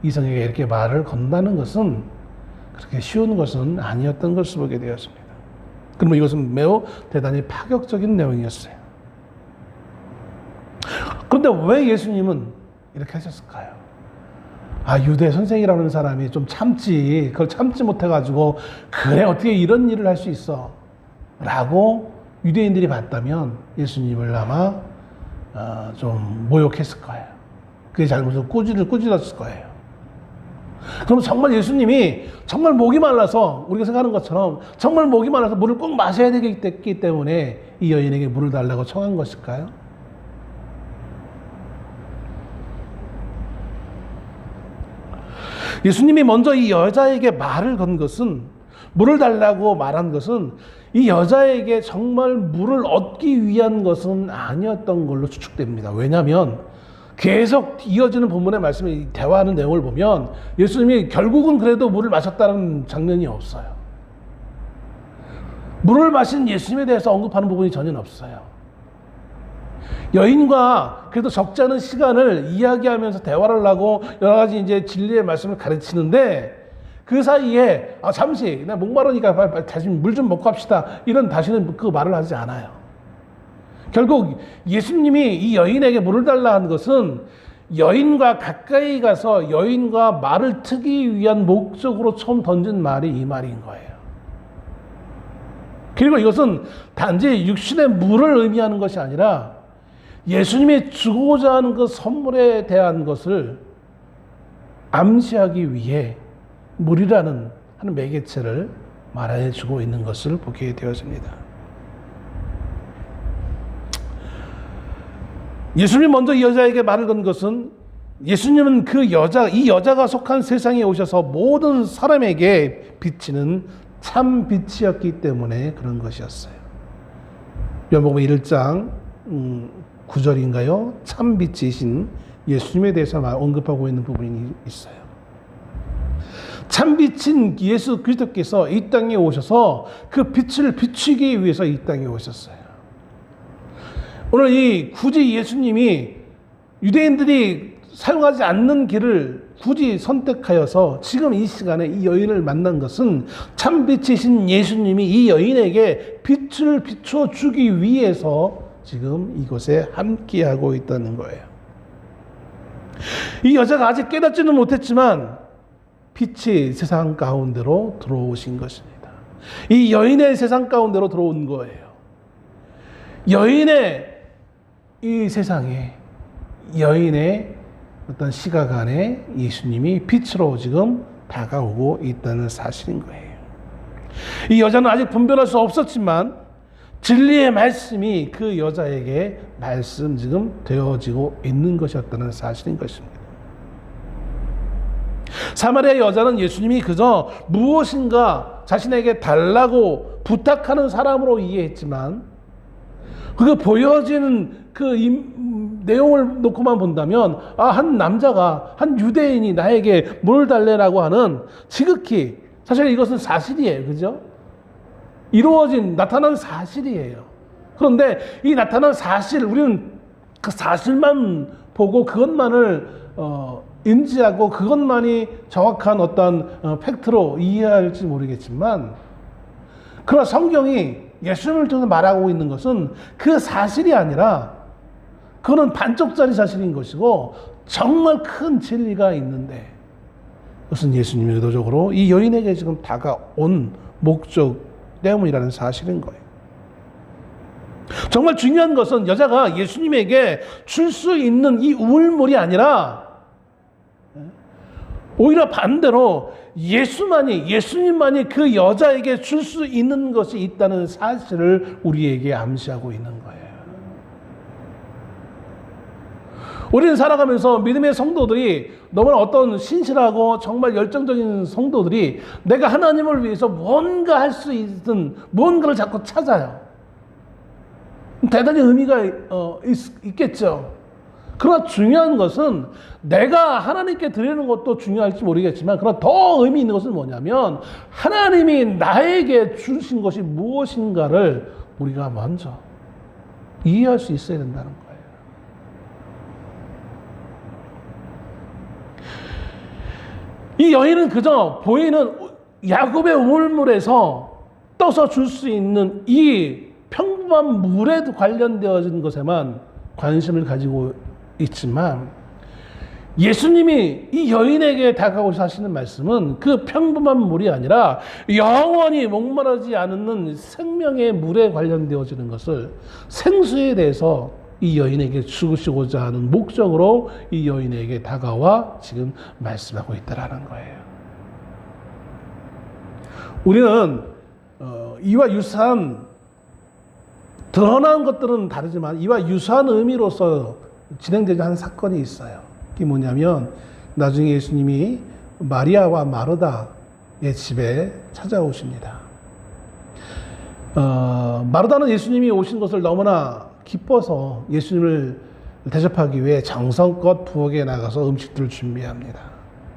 이렇게 말을 건다는 것은 그렇게 쉬운 것은 아니었던 것을 보게 되었습니다. 그러면 이것은 매우 대단히 파격적인 내용이었어요. 그런데 왜 예수님은 이렇게 하셨을까요? 유대 선생이라는 사람이 좀 그걸 참지 못해가지고, 그래, 어떻게 이런 일을 할 수 있어? 라고 유대인들이 봤다면 예수님을 아마 좀 모욕했을 거예요. 그게 잘못해서 꾸짖었을 거예요. 그럼 정말 예수님이 정말 목이 말라서, 우리가 생각하는 것처럼 정말 목이 말라서 물을 꼭 마셔야 되기 때문에 이 여인에게 물을 달라고 청한 것일까요? 예수님이 먼저 이 여자에게 말을 건 것은, 물을 달라고 말한 것은 이 여자에게 정말 물을 얻기 위한 것은 아니었던 걸로 추측됩니다. 왜냐하면 계속 이어지는 본문의 말씀을 대화하는 내용을 보면 예수님이 결국은 그래도 물을 마셨다는 장면이 없어요. 물을 마신 예수님에 대해서 언급하는 부분이 전혀 없어요. 여인과 그래도 적지 않은 시간을 이야기하면서 대화를 하고 여러 가지 이제 진리의 말씀을 가르치는데, 그 사이에 잠시 나 목마르니까 다시 물 좀 먹고 합시다, 이런 다시는 그 말을 하지 않아요. 결국 예수님이 이 여인에게 물을 달라 한 것은 여인과 가까이 가서 여인과 말을 트기 위한 목적으로 처음 던진 말이 이 말인 거예요. 그리고 이것은 단지 육신의 물을 의미하는 것이 아니라 예수님이 주고자 하는 그 선물에 대한 것을 암시하기 위해 물이라는 하는 매개체를 말해 주고 있는 것을 보게 되었습니다. 예수님이 먼저 이 여자에게 말을 건 것은, 예수님은 이 여자가 속한 세상에 오셔서 모든 사람에게 비치는 참 빛이었기 때문에 그런 것이었어요. 요한복음 1장 9절인가요? 참 빛이신 예수님에 대해서 언급하고 있는 부분이 있어요. 참 빛인 예수 그리스도께서 이 땅에 오셔서 그 빛을 비추기 위해서 이 땅에 오셨어요. 오늘 굳이 예수님이 유대인들이 사용하지 않는 길을 굳이 선택하여서 지금 이 시간에 이 여인을 만난 것은 참 빛이신 예수님이 이 여인에게 빛을 비춰 주기 위해서 지금 이곳에 함께하고 있다는 거예요. 이 여자가 아직 깨닫지는 못했지만 빛이 세상 가운데로 들어오신 것입니다. 이 여인의 세상 가운데로 들어온 거예요. 여인의 이 세상에, 여인의 어떤 시각 안에 예수님이 빛으로 지금 다가오고 있다는 사실인 거예요. 이 여자는 아직 분별할 수 없었지만 진리의 말씀이 그 여자에게 말씀 지금 되어지고 있는 것이었다는 사실인 것입니다. 사마리아 여자는 예수님이 그저 무엇인가 자신에게 달라고 부탁하는 사람으로 이해했지만 그 보여지는 그 내용을 놓고만 본다면 한 남자가, 한 유대인이 나에게 뭘 달래라고 하는 지극히, 사실 이것은 사실이에요. 그죠? 이루어진, 나타난 사실이에요. 그런데 이 나타난 사실, 우리는 그 사실만 보고 그것만을 인지하고 그것만이 정확한 어떤 팩트로 이해할지 모르겠지만, 그러나 성경이 예수님을 통해서 말하고 있는 것은 그 사실이 아니라 그거는 반쪽짜리 사실인 것이고 정말 큰 진리가 있는데, 그것은 예수님이 의도적으로 이 여인에게 지금 다가온 목적 때문이라는 사실인 거예요. 정말 중요한 것은 여자가 예수님에게 줄 수 있는 이 우물물이 아니라 오히려 반대로 예수님만이 그 여자에게 줄 수 있는 것이 있다는 사실을 우리에게 암시하고 있는 거예요. 우리는 살아가면서 믿음의 성도들이, 너무나 어떤 신실하고 정말 열정적인 성도들이 내가 하나님을 위해서 뭔가 할 수 있는 뭔가를 자꾸 찾아요. 대단히 의미가 있겠죠. 그러나 중요한 것은 내가 하나님께 드리는 것도 중요할지 모르겠지만, 그러나 더 의미 있는 것은 뭐냐면 하나님이 나에게 주신 것이 무엇인가를 우리가 먼저 이해할 수 있어야 된다는 거예요. 이 여인은 그저 보이는 야곱의 우물물에서 떠서 줄 수 있는 이 평범한 물에 관련되어진 것에만 관심을 가지고 있지만, 예수님이 이 여인에게 다가오셔서 하시는 말씀은 그 평범한 물이 아니라 영원히 목마르지 않는 생명의 물에 관련되어지는 것을, 생수에 대해서 이 여인에게 주시고자 하는 목적으로 이 여인에게 다가와 지금 말씀하고 있다라는 거예요. 우리는 이와 유사한, 드러난 것들은 다르지만 이와 유사한 의미로서 진행되는 한 사건이 있어요. 그게 뭐냐면, 나중에 예수님이 마리아와 마르다의 집에 찾아오십니다. 마르다는 예수님이 오신 것을 너무나 기뻐서 예수님을 대접하기 위해 정성껏 부엌에 나가서 음식들을 준비합니다.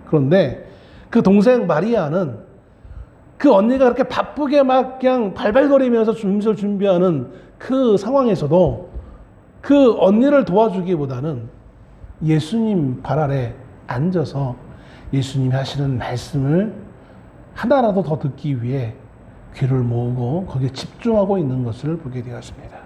그런데 그 동생 마리아는 그 언니가 그렇게 바쁘게 막 그냥 발발거리면서 음식을 준비하는 그 상황에서도 그 언니를 도와주기보다는 예수님 발 아래 앉아서 예수님이 하시는 말씀을 하나라도 더 듣기 위해 귀를 모으고 거기에 집중하고 있는 것을 보게 되었습니다.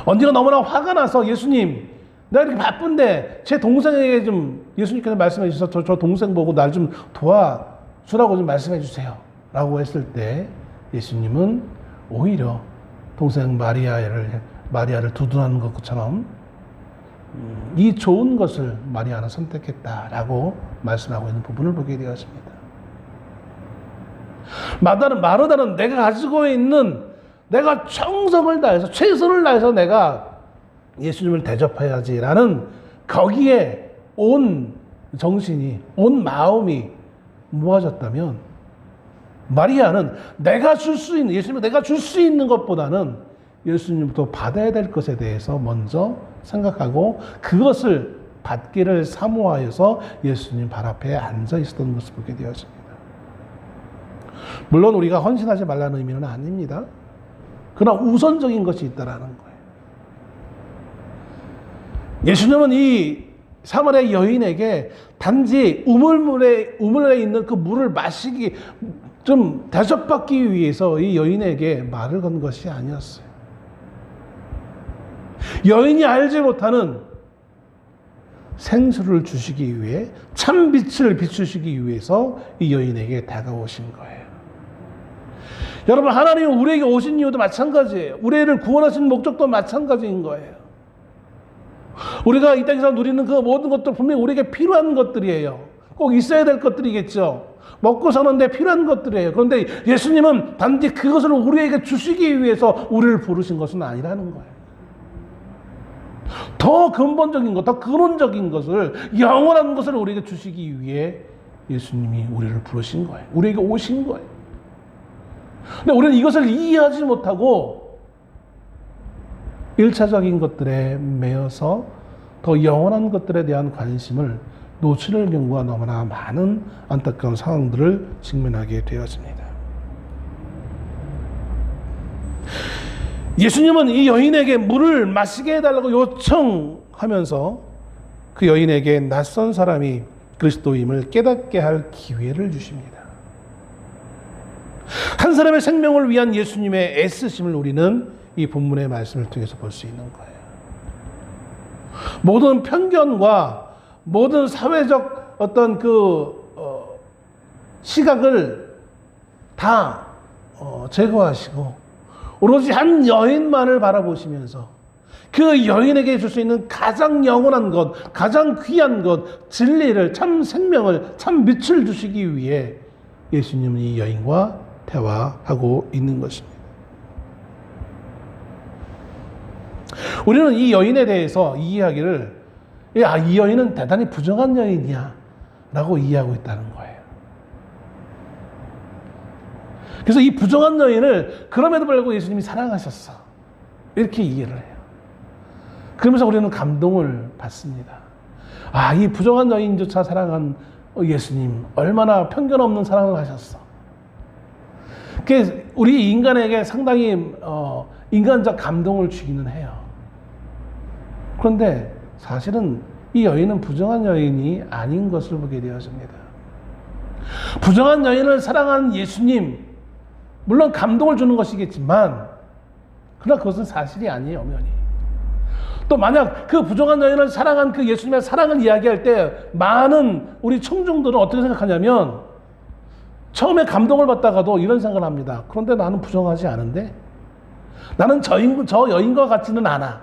언니가 너무나 화가 나서, 예수님, 내가 이렇게 바쁜데 제 동생에게 좀, 예수님께서 말씀해 주셔서 저 동생 보고 날 좀 도와주라고 좀 말씀해 주세요 라고 했을 때, 예수님은 오히려 동생 마리아를 두둔하는 것처럼 이 좋은 것을 마리아는 선택했다라고 말씀하고 있는 부분을 보게 되었습니다. 마르다는 내가 가지고 있는, 내가 정성을 다해서 최선을 다해서 내가 예수님을 대접해야지라는 거기에 온 정신이, 온 마음이 모아졌다면, 마리아는 내가 줄 수 있는, 예수님이 내가 줄 수 있는 것보다는 예수님부터 받아야 될 것에 대해서 먼저 생각하고 그것을 받기를 사모하여서 예수님 발 앞에 앉아 있었던 것을 보게 되었습니다. 물론 우리가 헌신하지 말라는 의미는 아닙니다. 그러나 우선적인 것이 있다라는 거예요. 예수님은 이 사마리아 여인에게 단지 우물에 있는 그 물을 마시기, 좀 대접받기 위해서 이 여인에게 말을 건 것이 아니었어요. 여인이 알지 못하는 생수를 주시기 위해 참 빛을 비추시기 위해서 이 여인에게 다가오신 거예요. 여러분, 하나님은 우리에게 오신 이유도 마찬가지예요. 우리를 구원하신 목적도 마찬가지인 거예요. 우리가 이 땅에서 누리는 그 모든 것들 분명히 우리에게 필요한 것들이에요. 꼭 있어야 될 것들이겠죠. 먹고 사는데 필요한 것들이에요. 그런데 예수님은 단지 그것을 우리에게 주시기 위해서 우리를 부르신 것은 아니라는 거예요. 더 근본적인 것, 더 근원적인 것을, 영원한 것을 우리에게 주시기 위해 예수님이 우리를 부르신 거예요. 우리에게 오신 거예요. 근데 우리는 이것을 이해하지 못하고 1차적인 것들에 매여서 더 영원한 것들에 대한 관심을 놓치는 경우가 너무나 많은 안타까운 상황들을 직면하게 되었습니다. 예수님은 이 여인에게 물을 마시게 해달라고 요청하면서 그 여인에게 낯선 사람이 그리스도임을 깨닫게 할 기회를 주십니다. 한 사람의 생명을 위한 예수님의 애쓰심을 우리는 이 본문의 말씀을 통해서 볼 수 있는 거예요. 모든 편견과 모든 사회적 어떤 시각을 다 제거하시고 오로지 한 여인만을 바라보시면서 그 여인에게 줄 수 있는 가장 영원한 것, 가장 귀한 것, 진리를, 참 생명을, 참 빛을 주시기 위해 예수님은 이 여인과 대화하고 있는 것입니다. 우리는 이 여인에 대해서 이 이야기를 이 여인은 대단히 부정한 여인이야 라고 이해하고 있다는 거예요. 그래서 이 부정한 여인을 그럼에도 불구하고 예수님이 사랑하셨어, 이렇게 이해를 해요. 그러면서 우리는 감동을 받습니다. 이 부정한 여인조차 사랑한 예수님, 얼마나 편견 없는 사랑을 하셨어. 그게 우리 인간에게 상당히 인간적 감동을 주기는 해요. 그런데 사실은 이 여인은 부정한 여인이 아닌 것을 보게 되었습니다. 부정한 여인을 사랑한 예수님, 물론 감동을 주는 것이겠지만 그러나 그것은 사실이 아니에요, 엄연히. 또 만약 그 부정한 여인을 사랑한 그 예수님의 사랑을 이야기할 때 많은 우리 청중들은 어떻게 생각하냐면 처음에 감동을 받다가도 이런 생각을 합니다. 그런데 나는 부정하지 않은데? 나는 저 여인과 같지는 않아.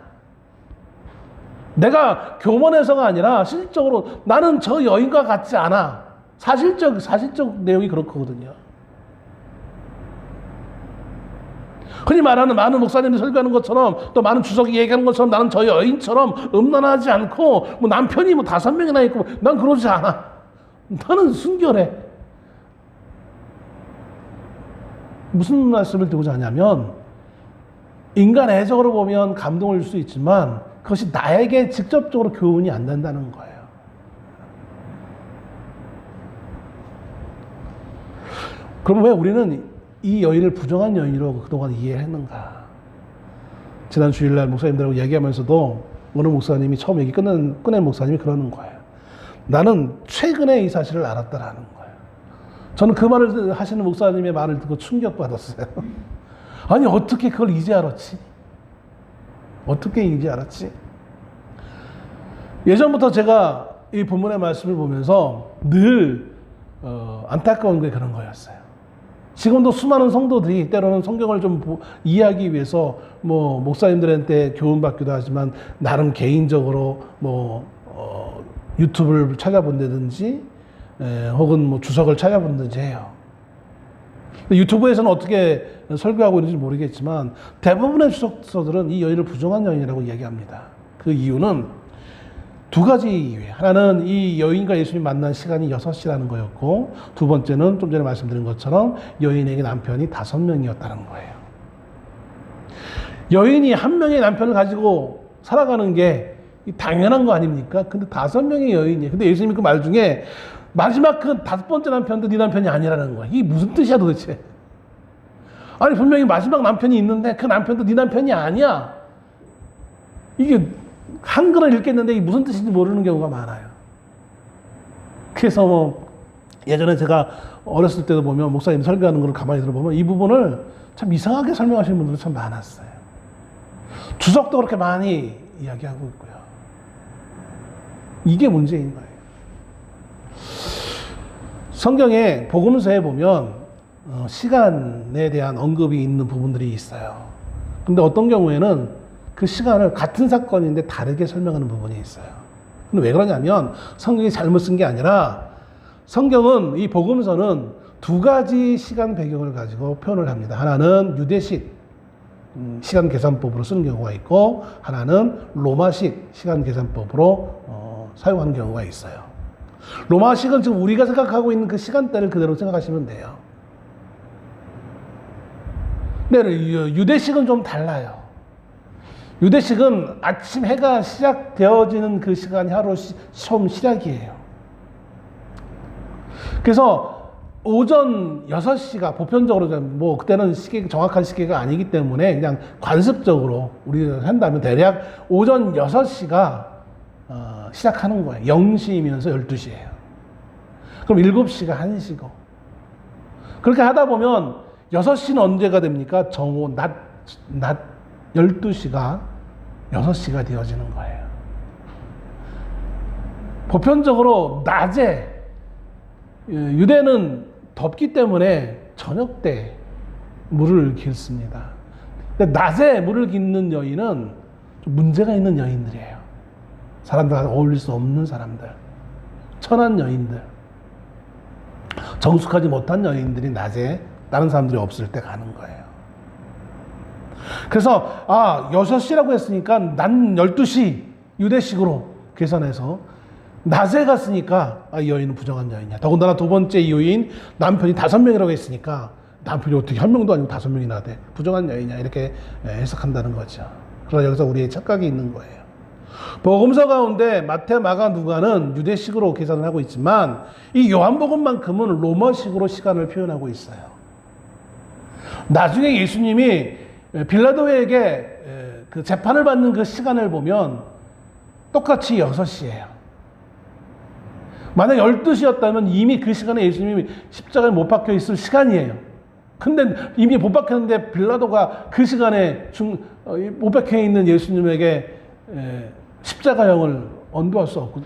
내가 교만해서가 아니라 실질적으로 나는 저 여인과 같지 않아. 사실적 내용이 그렇거든요. 흔히 말하는 많은 목사님이 설교하는 것처럼 또 많은 주석이 얘기하는 것처럼 나는 저 여인처럼 음란하지 않고 남편이 5명이나 있고 난 그러지 않아. 나는 순결해. 무슨 말씀을 드리고자 하냐면 인간애적으로 보면 감동을 줄 수 있지만 그것이 나에게 직접적으로 교훈이 안 된다는 거예요. 그럼 왜 우리는 이 여인을 부정한 여인으로 그동안 이해했는가? 지난 주일날 목사님들하고 얘기하면서도 어느 목사님이 처음 얘기 꺼낸 목사님이 그러는 거예요. 나는 최근에 이 사실을 알았다라는 거예요. 저는 그 말을 하시는 목사님의 말을 듣고 충격받았어요. 아니 어떻게 그걸 이제 알았지? 어떻게 이제 알았지? 예전부터 제가 이 본문의 말씀을 보면서 늘 안타까운 게 그런 거였어요. 지금도 수많은 성도들이 때로는 성경을 좀 이해하기 위해서 목사님들한테 교훈받기도 하지만 나름 개인적으로 유튜브를 찾아본다든지 혹은 주석을 찾아본다든지 해요. 유튜브에서는 어떻게 설교하고 있는지 모르겠지만 대부분의 주석서들은 이 여인을 부정한 여인이라고 이야기합니다. 그 이유는 두 가지 이유예요. 하나는 이 여인과 예수님이 만난 시간이 6시라는 거였고, 두 번째는 좀 전에 말씀드린 것처럼 여인에게 남편이 5명이었다는 거예요. 여인이 한 명의 남편을 가지고 살아가는 게 당연한 거 아닙니까? 근데 5명의 여인이에요. 근데 예수님이 그 말 중에 마지막 그 5번째 남편도 네 남편이 아니라는 거야. 이게 무슨 뜻이야 도대체? 아니 분명히 마지막 남편이 있는데 그 남편도 네 남편이 아니야. 이게 한글을 읽겠는데 이게 무슨 뜻인지 모르는 경우가 많아요. 그래서 예전에 제가 어렸을 때도 보면 목사님 설교하는 걸 가만히 들어보면 이 부분을 참 이상하게 설명하시는 분들이 참 많았어요. 주석도 그렇게 많이 이야기하고 있고요. 이게 문제인 거예요. 성경에 복음서에 보면 시간에 대한 언급이 있는 부분들이 있어요. 근데 어떤 경우에는 그 시간을 같은 사건인데 다르게 설명하는 부분이 있어요. 근데 왜 그러냐면 성경이 잘못 쓴 게 아니라 성경은 이 복음서는 두 가지 시간 배경을 가지고 표현을 합니다. 하나는 유대식 시간 계산법으로 쓰는 경우가 있고 하나는 로마식 시간 계산법으로 사용하는 경우가 있어요. 로마식은 지금 우리가 생각하고 있는 그 시간대를 그대로 생각하시면 돼요. 근데 유대식은 좀 달라요. 유대식은 아침 해가 시작되어지는 그 시간이 하루 처음 시작이에요. 그래서 오전 6시가 보편적으로 뭐 그때는 정확한 시계가 아니기 때문에 그냥 관습적으로 우리가 한다면 대략 오전 6시가 시작하는 거예요. 0시이면서 12시예요. 그럼 7시가 1시고. 그렇게 하다 보면 6시는 언제가 됩니까? 정오, 낮 12시가 6시가 되어지는 거예요. 보편적으로 낮에 유대는 덥기 때문에 저녁 때 물을 깃습니다. 근데 낮에 물을 깃는 여인은 좀 문제가 있는 여인들이에요. 사람들과 어울릴 수 없는 사람들, 천한 여인들, 정숙하지 못한 여인들이 낮에 다른 사람들이 없을 때 가는 거예요. 그래서 6시라고 했으니까 낮 12시 유대식으로 계산해서 낮에 갔으니까 이 여인은 부정한 여인이야. 더군다나 두 번째 이유인 남편이 5명이라고 했으니까 남편이 어떻게 1명도 아니고 5명이나 돼. 부정한 여인이야. 이렇게 해석한다는 거죠. 그러나 여기서 우리의 착각이 있는 거예요. 복음서 가운데 마태, 마가, 누가는 유대식으로 계산을 하고 있지만 이 요한복음만큼은 로마식으로 시간을 표현하고 있어요. 나중에 예수님이 빌라도에게 그 재판을 받는 그 시간을 보면 똑같이 6시예요. 만약 12시였다면 이미 그 시간에 예수님이 십자가에 못 박혀 있을 시간이에요. 근데 이미 못 박혔는데 빌라도가 그 시간에 못 박혀 있는 예수님에게 십자가형을 언도할 수 없고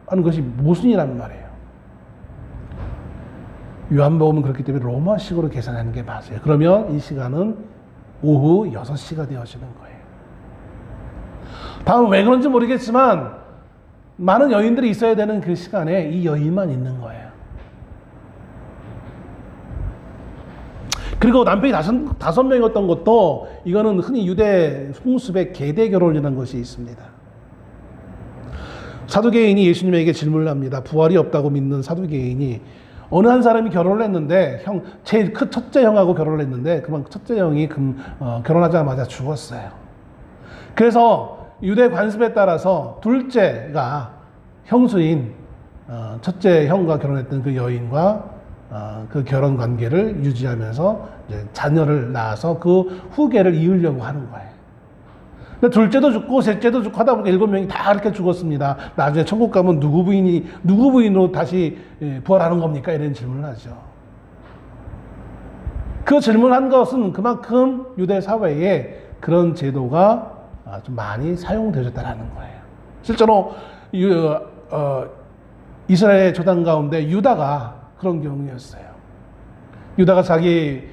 하는 것이 모순이란 말이에요. 요한복음은 그렇기 때문에 로마식으로 계산하는 게 맞아요. 그러면 이 시간은 오후 6시가 되어지는 거예요. 다음 왜 그런지 모르겠지만 많은 여인들이 있어야 되는 그 시간에 이 여인만 있는 거예요. 그리고 남편이 5명이었던 것도 이거는 흔히 유대 풍습의 계대 결혼이라는 것이 있습니다. 사두개인이 예수님에게 질문을 합니다. 부활이 없다고 믿는 사두개인이 어느 한 사람이 결혼을 했는데 제일 큰 첫째 형하고 결혼을 했는데 그만 첫째 형이 결혼하자마자 죽었어요. 그래서 유대 관습에 따라서 둘째가 형수인 첫째 형과 결혼했던 그 여인과 그 결혼 관계를 유지하면서 이제 자녀를 낳아서 그 후계를 이으려고 하는 거예요. 근데 둘째도 죽고 셋째도 죽고 하다 보니까 7명이 다 이렇게 죽었습니다. 나중에 천국 가면 누구 부인으로 다시 부활하는 겁니까? 이런 질문을 하죠. 그 질문한 것은 그만큼 유대 사회에 그런 제도가 좀 많이 사용되어졌다는 거예요. 실제로 이스라엘 조상 가운데 유다가 그런 경우였어요. 유다가 자기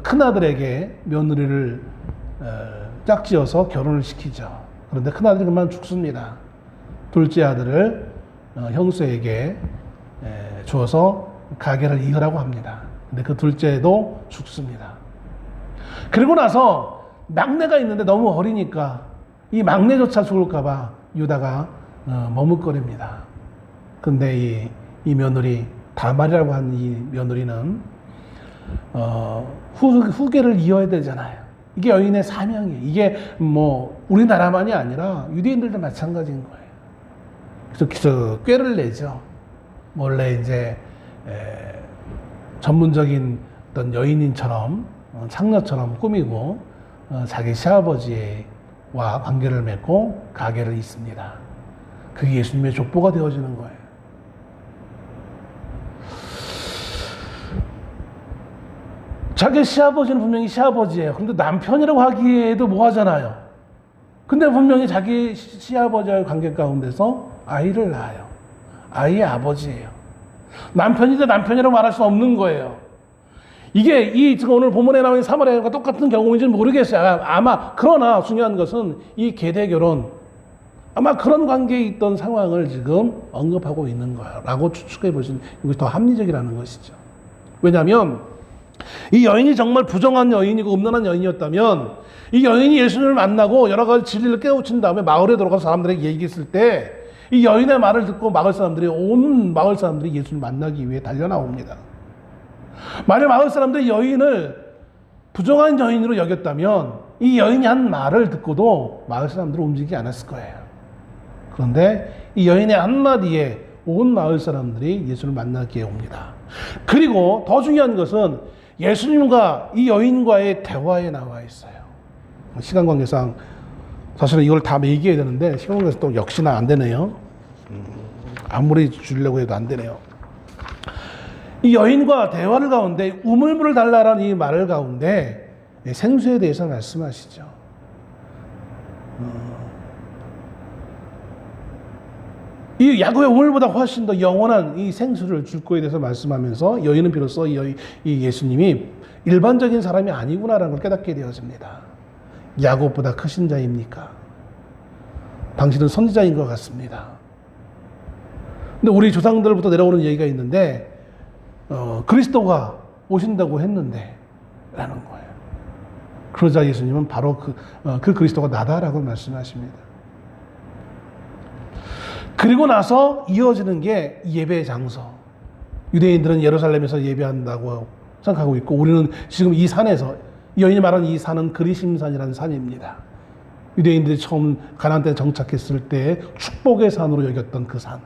큰아들에게 며느리를 짝지어서 결혼을 시키죠. 그런데 큰아들이 그만 죽습니다. 둘째 아들을 형수에게 주어서 가계를 이으라고 합니다. 근데 그 둘째도 죽습니다. 그리고 나서 막내가 있는데 너무 어리니까 이 막내조차 죽을까봐 유다가 머뭇거립니다. 근데 이 며느리, 다말이라고 하는 이 며느리는 후계를 이어야 되잖아요. 이게 여인의 사명이에요. 이게 뭐 우리나라만이 아니라 유대인들도 마찬가지인 거예요. 그래서 꾀를 내죠. 원래 이제 전문적인 어떤 여인인처럼 창녀처럼 꾸미고 자기 시아버지와 관계를 맺고 가계를 잇습니다. 그게 예수님의 족보가 되어지는 거예요. 자기 시아버지는 분명히 시아버지예요. 그런데 남편이라고 하기에도 뭐하잖아요. 근데 분명히 자기 시아버지와의 관계 가운데서 아이를 낳아요. 아이의 아버지예요. 남편인데 남편이라고 말할 수 없는 거예요. 이게 지금 오늘 본문에 나오는 사마리아인과 똑같은 경우인지는 모르겠어요. 아마 그러나 중요한 것은 이 계대 결혼 아마 그런 관계에 있던 상황을 지금 언급하고 있는 거라고 추측해 보시면 이것이 더 합리적이라는 것이죠. 왜냐하면 이 여인이 정말 부정한 여인이고 음란한 여인이었다면 이 여인이 예수님을 만나고 여러 가지 진리를 깨우친 다음에 마을에 들어가서 사람들에게 얘기했을 때 이 여인의 말을 듣고 온 마을 사람들이 예수님을 만나기 위해 달려나옵니다. 만약 마을 사람들이 여인을 부정한 여인으로 여겼다면 이 여인이 한 말을 듣고도 마을 사람들은 움직이지 않았을 거예요. 그런데 이 여인의 한마디에 온 마을 사람들이 예수를 만나기에 옵니다. 그리고 더 중요한 것은 예수님과 이 여인과의 대화에 나와 있어요. 시간 관계상 사실은 이걸 다 얘기해야 되는데 시간 관계상 또 역시나 안 되네요. 아무리 주려고 해도 안 되네요. 이 여인과 대화를 가운데 우물물을 달라라는 이 말을 가운데 생수에 대해서 말씀하시죠. 이 야곱의 우물보다 훨씬 더 영원한 이 생수를 줄 거에 대해서 말씀하면서 여인은 비로소 이 예수님이 일반적인 사람이 아니구나라는 걸 깨닫게 되어집니다. 야곱보다 크신 자입니까? 당신은 선지자인 것 같습니다. 근데 우리 조상들부터 내려오는 얘기가 있는데 그리스도가 오신다고 했는데 라는 거예요. 그러자 예수님은 바로 그 그리스도가 나다라고 말씀하십니다. 그리고 나서 이어지는 게 예배 장소. 유대인들은 예루살렘에서 예배한다고 생각하고 있고 우리는 지금 이 산에서 여인이 말한 이 산은 그리심산이라는 산입니다. 유대인들이 처음 가나안 땅에 정착했을 때 축복의 산으로 여겼던 그 산.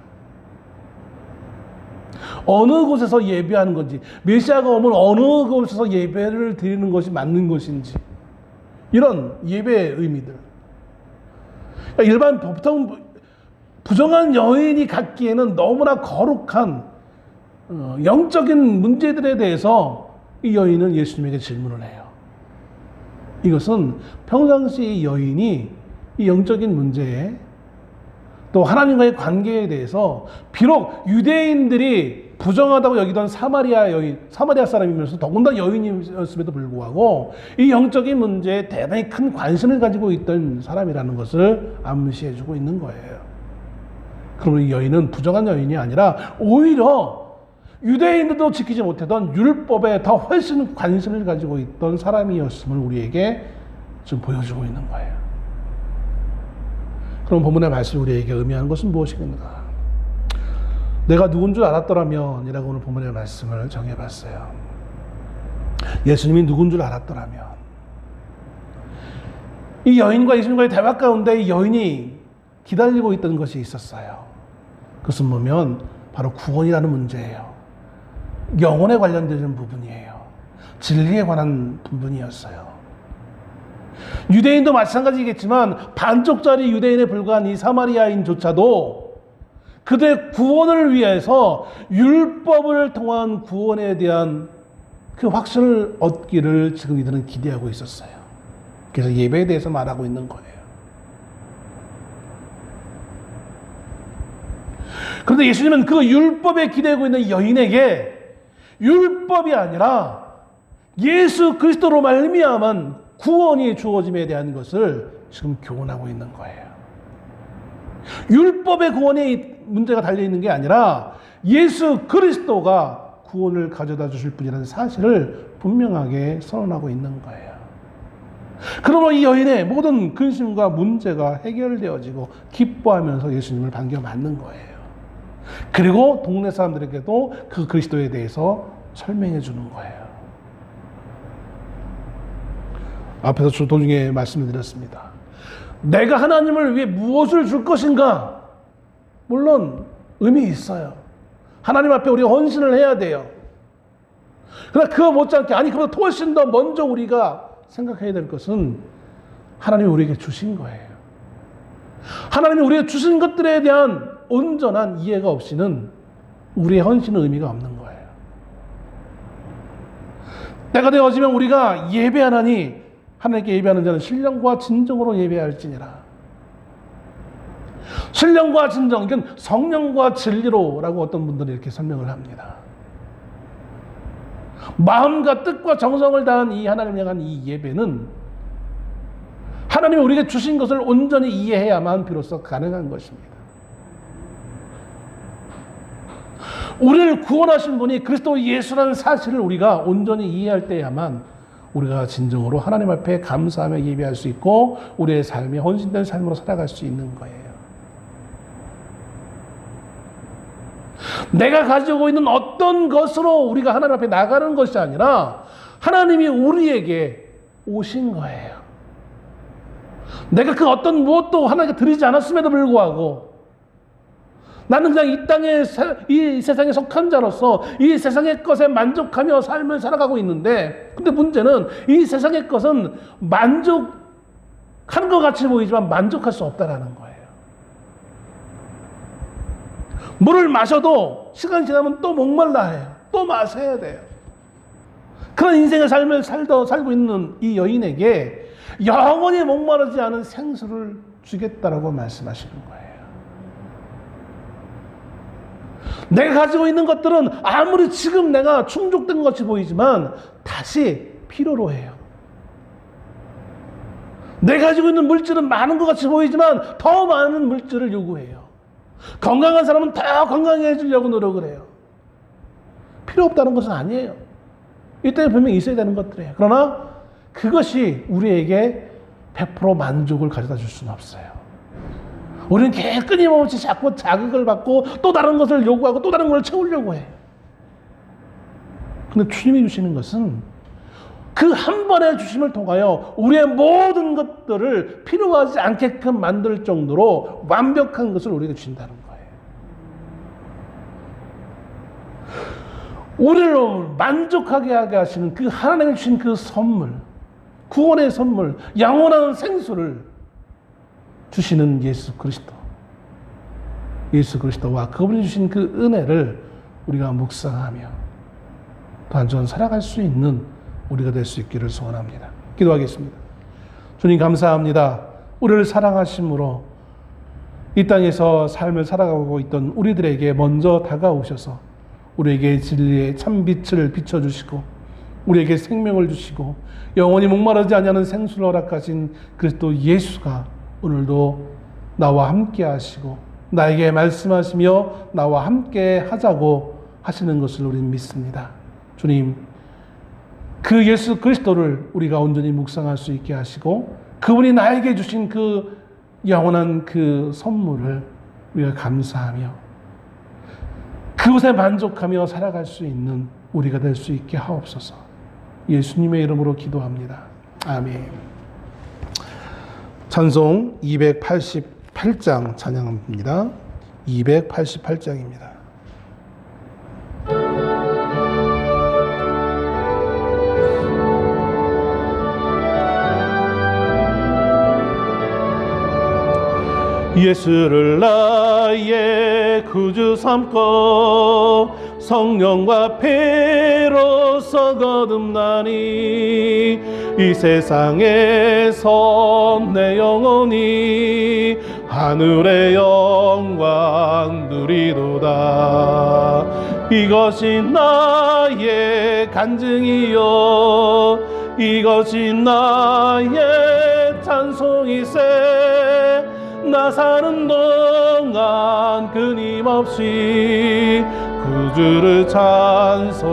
어느 곳에서 예배하는 건지 메시아가 오면 어느 곳에서 예배를 드리는 것이 맞는 것인지 이런 예배의 의미들. 그러니까 보통 부정한 여인이 갖기에는 너무나 거룩한 영적인 문제들에 대해서 이 여인은 예수님에게 질문을 해요. 이것은 평상시 이 여인이 이 영적인 문제에 또 하나님과의 관계에 대해서 비록 유대인들이 부정하다고 여기던 사마리아 사람이면서 더군다나 여인이었음에도 불구하고 이 영적인 문제에 대단히 큰 관심을 가지고 있던 사람이라는 것을 암시해주고 있는 거예요. 그러면 이 여인은 부정한 여인이 아니라 오히려 유대인들도 지키지 못하던 율법에 더 훨씬 관심을 가지고 있던 사람이었음을 우리에게 좀 보여주고 있는 거예요. 그럼 본문의 말씀이 우리에게 의미하는 것은 무엇이겠는가? 내가 누군 줄 알았더라면 이라고 오늘 본문의 말씀을 정해봤어요. 예수님이 누군 줄 알았더라면 이 여인과 예수님과의 대화 가운데 이 여인이 기다리고 있던 것이 있었어요. 그것은 뭐면 바로 구원이라는 문제예요. 영혼에 관련되는 부분이에요. 진리에 관한 부분이었어요. 유대인도 마찬가지겠지만 반쪽짜리 유대인에 불과한 이 사마리아인조차도 그들의 구원을 위해서 율법을 통한 구원에 대한 그 확신을 얻기를 지금 이들은 기대하고 있었어요. 그래서 예배에 대해서 말하고 있는 거예요. 그런데 예수님은 그 율법에 기대고 있는 여인에게 율법이 아니라 예수 그리스도로 말미암은 구원이 주어짐에 대한 것을 지금 교훈하고 있는 거예요. 율법의 구원에 문제가 달려있는 게 아니라 예수 그리스도가 구원을 가져다 주실 분이라는 사실을 분명하게 선언하고 있는 거예요. 그러므로 이 여인의 모든 근심과 문제가 해결되어지고 기뻐하면서 예수님을 반겨 맞는 거예요. 그리고 동네 사람들에게도 그 그리스도에 대해서 설명해 주는 거예요. 앞에서 도중에 말씀을 드렸습니다. 내가 하나님을 위해 무엇을 줄 것인가? 물론 의미 있어요. 하나님 앞에 우리가 헌신을 해야 돼요. 그러나 그거 못지않게 그보다 훨씬 더 먼저 우리가 생각해야 될 것은 하나님이 우리에게 주신 거예요. 하나님이 우리에게 주신 것들에 대한 온전한 이해가 없이는 우리의 헌신은 의미가 없는 거예요. 때가 되어지면 우리가 예배하나니 하나님께 예배하는 자는 신령과 진정으로 예배할지니라. 신령과 진정, 이건 성령과 진리로라고 어떤 분들이 이렇게 설명을 합니다. 마음과 뜻과 정성을 다한 이 하나님을 향한 이 예배는 하나님이 우리에게 주신 것을 온전히 이해해야만 비로소 가능한 것입니다. 우리를 구원하신 분이 그리스도 예수라는 사실을 우리가 온전히 이해할 때야만 우리가 진정으로 하나님 앞에 감사하며 예배할 수 있고 우리의 삶이 헌신된 삶으로 살아갈 수 있는 거예요. 내가 가지고 있는 어떤 것으로 우리가 하나님 앞에 나가는 것이 아니라 하나님이 우리에게 오신 거예요. 내가 그 어떤 무엇도 하나님께 드리지 않았음에도 불구하고 나는 그냥 이 땅에, 이 세상에 속한 자로서 이 세상의 것에 만족하며 삶을 살아가고 있는데, 근데 문제는 이 세상의 것은 만족하는 것 같이 보이지만 만족할 수 없다라는 거예요. 물을 마셔도 시간이 지나면 또 목말라 해요. 또 마셔야 돼요. 그런 인생의 삶을 살고 있는 이 여인에게 영원히 목마르지 않은 생수를 주겠다라고 말씀하시는 거예요. 내가 가지고 있는 것들은 아무리 지금 내가 충족된 것이 보이지만 다시 필요로 해요. 내가 가지고 있는 물질은 많은 것 같이 보이지만 더 많은 물질을 요구해요. 건강한 사람은 더 건강해지려고 노력을 해요. 필요 없다는 것은 아니에요. 이때 분명히 있어야 되는 것들이에요. 그러나 그것이 우리에게 100% 만족을 가져다 줄 수는 없어요. 우리는 계속 끊임없이 자꾸 자극을 받고 또 다른 것을 요구하고 또 다른 것을 채우려고 해요. 그런데 주님이 주시는 것은 그 한 번의 주심을 통하여 우리의 모든 것들을 필요하지 않게끔 만들 정도로 완벽한 것을 우리에게 주신다는 거예요. 우리를 만족하게 하게 하시는 그 하나님이 주신 그 선물, 구원의 선물, 영원한 생수를 주시는 예수 그리스도와 그분이 주신 그 은혜를 우리가 묵상하며 단전 살아갈 수 있는 우리가 될 수 있기를 소원합니다. 기도하겠습니다. 주님 감사합니다. 우리를 사랑하심으로 이 땅에서 삶을 살아가고 있던 우리들에게 먼저 다가오셔서 우리에게 진리의 참빛을 비춰주시고 우리에게 생명을 주시고 영원히 목마르지 아니하는 생수를 허락하신 그리스도 예수가 오늘도 나와 함께 하시고 나에게 말씀하시며 나와 함께 하자고 하시는 것을 우리는 믿습니다. 주님, 그 예수 그리스도를 우리가 온전히 묵상할 수 있게 하시고 그분이 나에게 주신 그 영원한 그 선물을 우리가 감사하며 그것에 만족하며 살아갈 수 있는 우리가 될 수 있게 하옵소서. 예수님의 이름으로 기도합니다. 아멘. 찬송 288장 찬양합니다. 288장입니다. 예수를 나의 구주 삼고 성령과 피로써 거듭나니 이 세상에서 내 영혼이 하늘의 영광 누리도다. 이것이 나의 간증이요 이것이 나의 찬송이세. 나 사는 동안 끊임없이 구주를 찬송하리로다.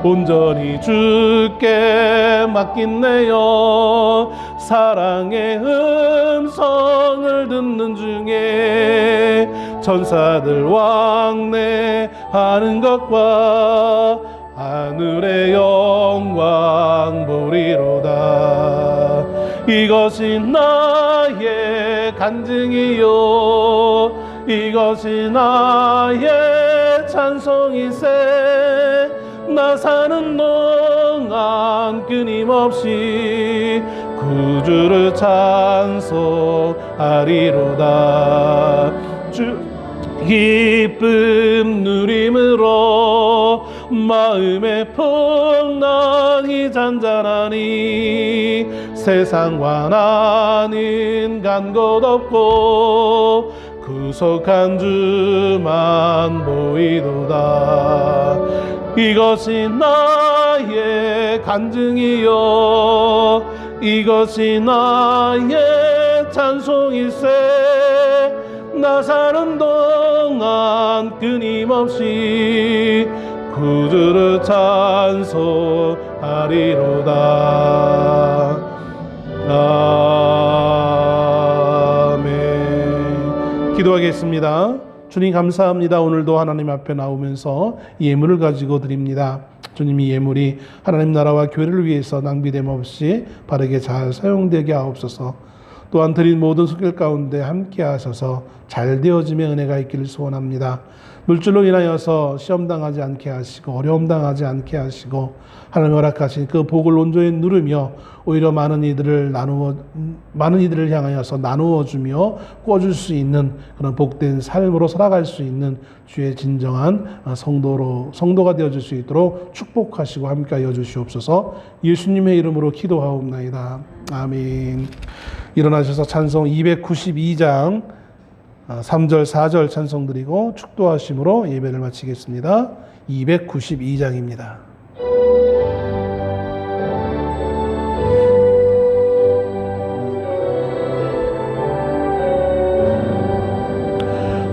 온전히 주께 맡긴내요. 사랑의 음성을 듣는 중에 천사들 왕래하는 것과 하늘의 영광 보리로다. 이것이 나의 간증이요 이것이 나의 찬송이세. 나 사는 동안 끊임없이 구주를 찬송하리로다. 주 기쁨 누림으로 마음의 풍랑이 잔잔하니 세상과 나는 간 곳 없고 구속한 주만 보이도다. 이것이 나의 간증이요 이것이 나의 찬송일세. 나 사는 동안 끊임없이 구주를 찬송하리로다. 아멘. 기도하겠습니다. 주님 감사합니다. 오늘도 하나님 앞에 나오면서 예물을 가지고 드립니다. 주님 이 예물이 하나님 나라와 교회를 위해서 낭비됨 없이 바르게 잘 사용되게 하옵소서. 또한 드린 모든 손길 가운데 함께 하셔서 잘 되어짐의 은혜가 있기를 소원합니다. 물질로 인하여서 시험 당하지 않게 하시고 어려움 당하지 않게 하시고 하나님 허락하신 그 복을 온전히 누르며 오히려 많은 이들을 향하여서 나누어 주며 꿔줄 수 있는 그런 복된 삶으로 살아갈 수 있는 주의 진정한 성도가 되어줄 수 있도록 축복하시고 함께하여 주시옵소서. 예수님의 이름으로 기도하옵나이다. 아멘. 일어나셔서 찬송 292장 3절 4절 찬송 드리고 축도하심으로 예배를 마치겠습니다. 292장입니다.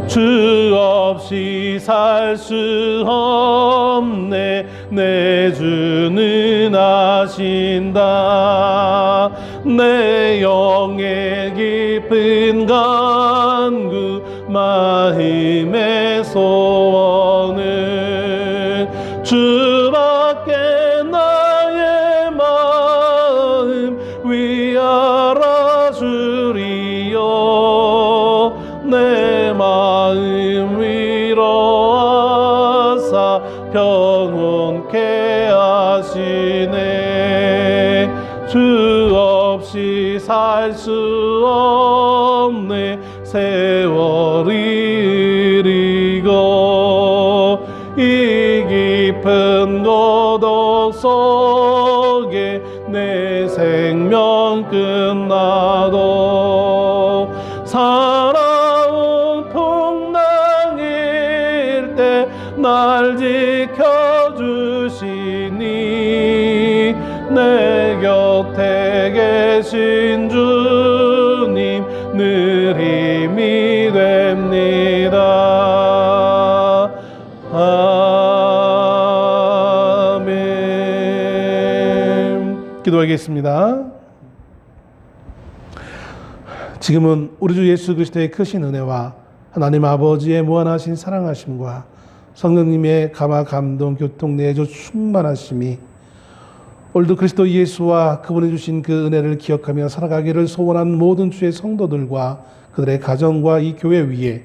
주 없이 살 수 없네. 내 주는 아신다. 내 영의 깊은 간구 마음의 소원은 주밖에 나의 마음 위하라 주리요. 내 마음 위로하사 평온케 하시네. 주 없이 살 수 없네. 세월이 흐리고 이 깊은 고독 속에 내 생명 끝나도 살아온 풍랑일 때 날 지켜주시니 내 곁에 계신 주님 늘 힘이 됩니다. 아멘. 기도하겠습니다. 지금은 우리 주 예수 그리스도의 크신 은혜와 하나님 아버지의 무한하신 사랑하심과 성령님의 감화 감동 교통 내조 충만하심이 오늘도 그리스도 예수와 그분이 주신 그 은혜를 기억하며 살아가기를 소원한 모든 주의 성도들과 그들의 가정과 이 교회 위에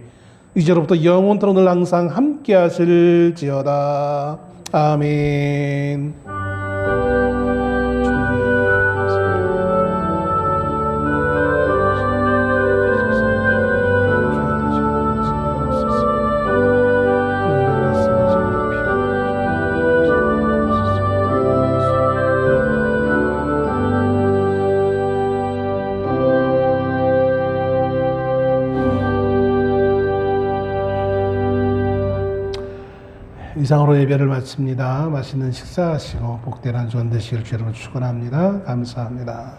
이제로부터 영원토록 늘 항상 함께 하실지어다. 아멘. 이상으로 예배를 마칩니다. 맛있는 식사하시고 복된 한 주간 되시길 주로 축원합니다. 감사합니다.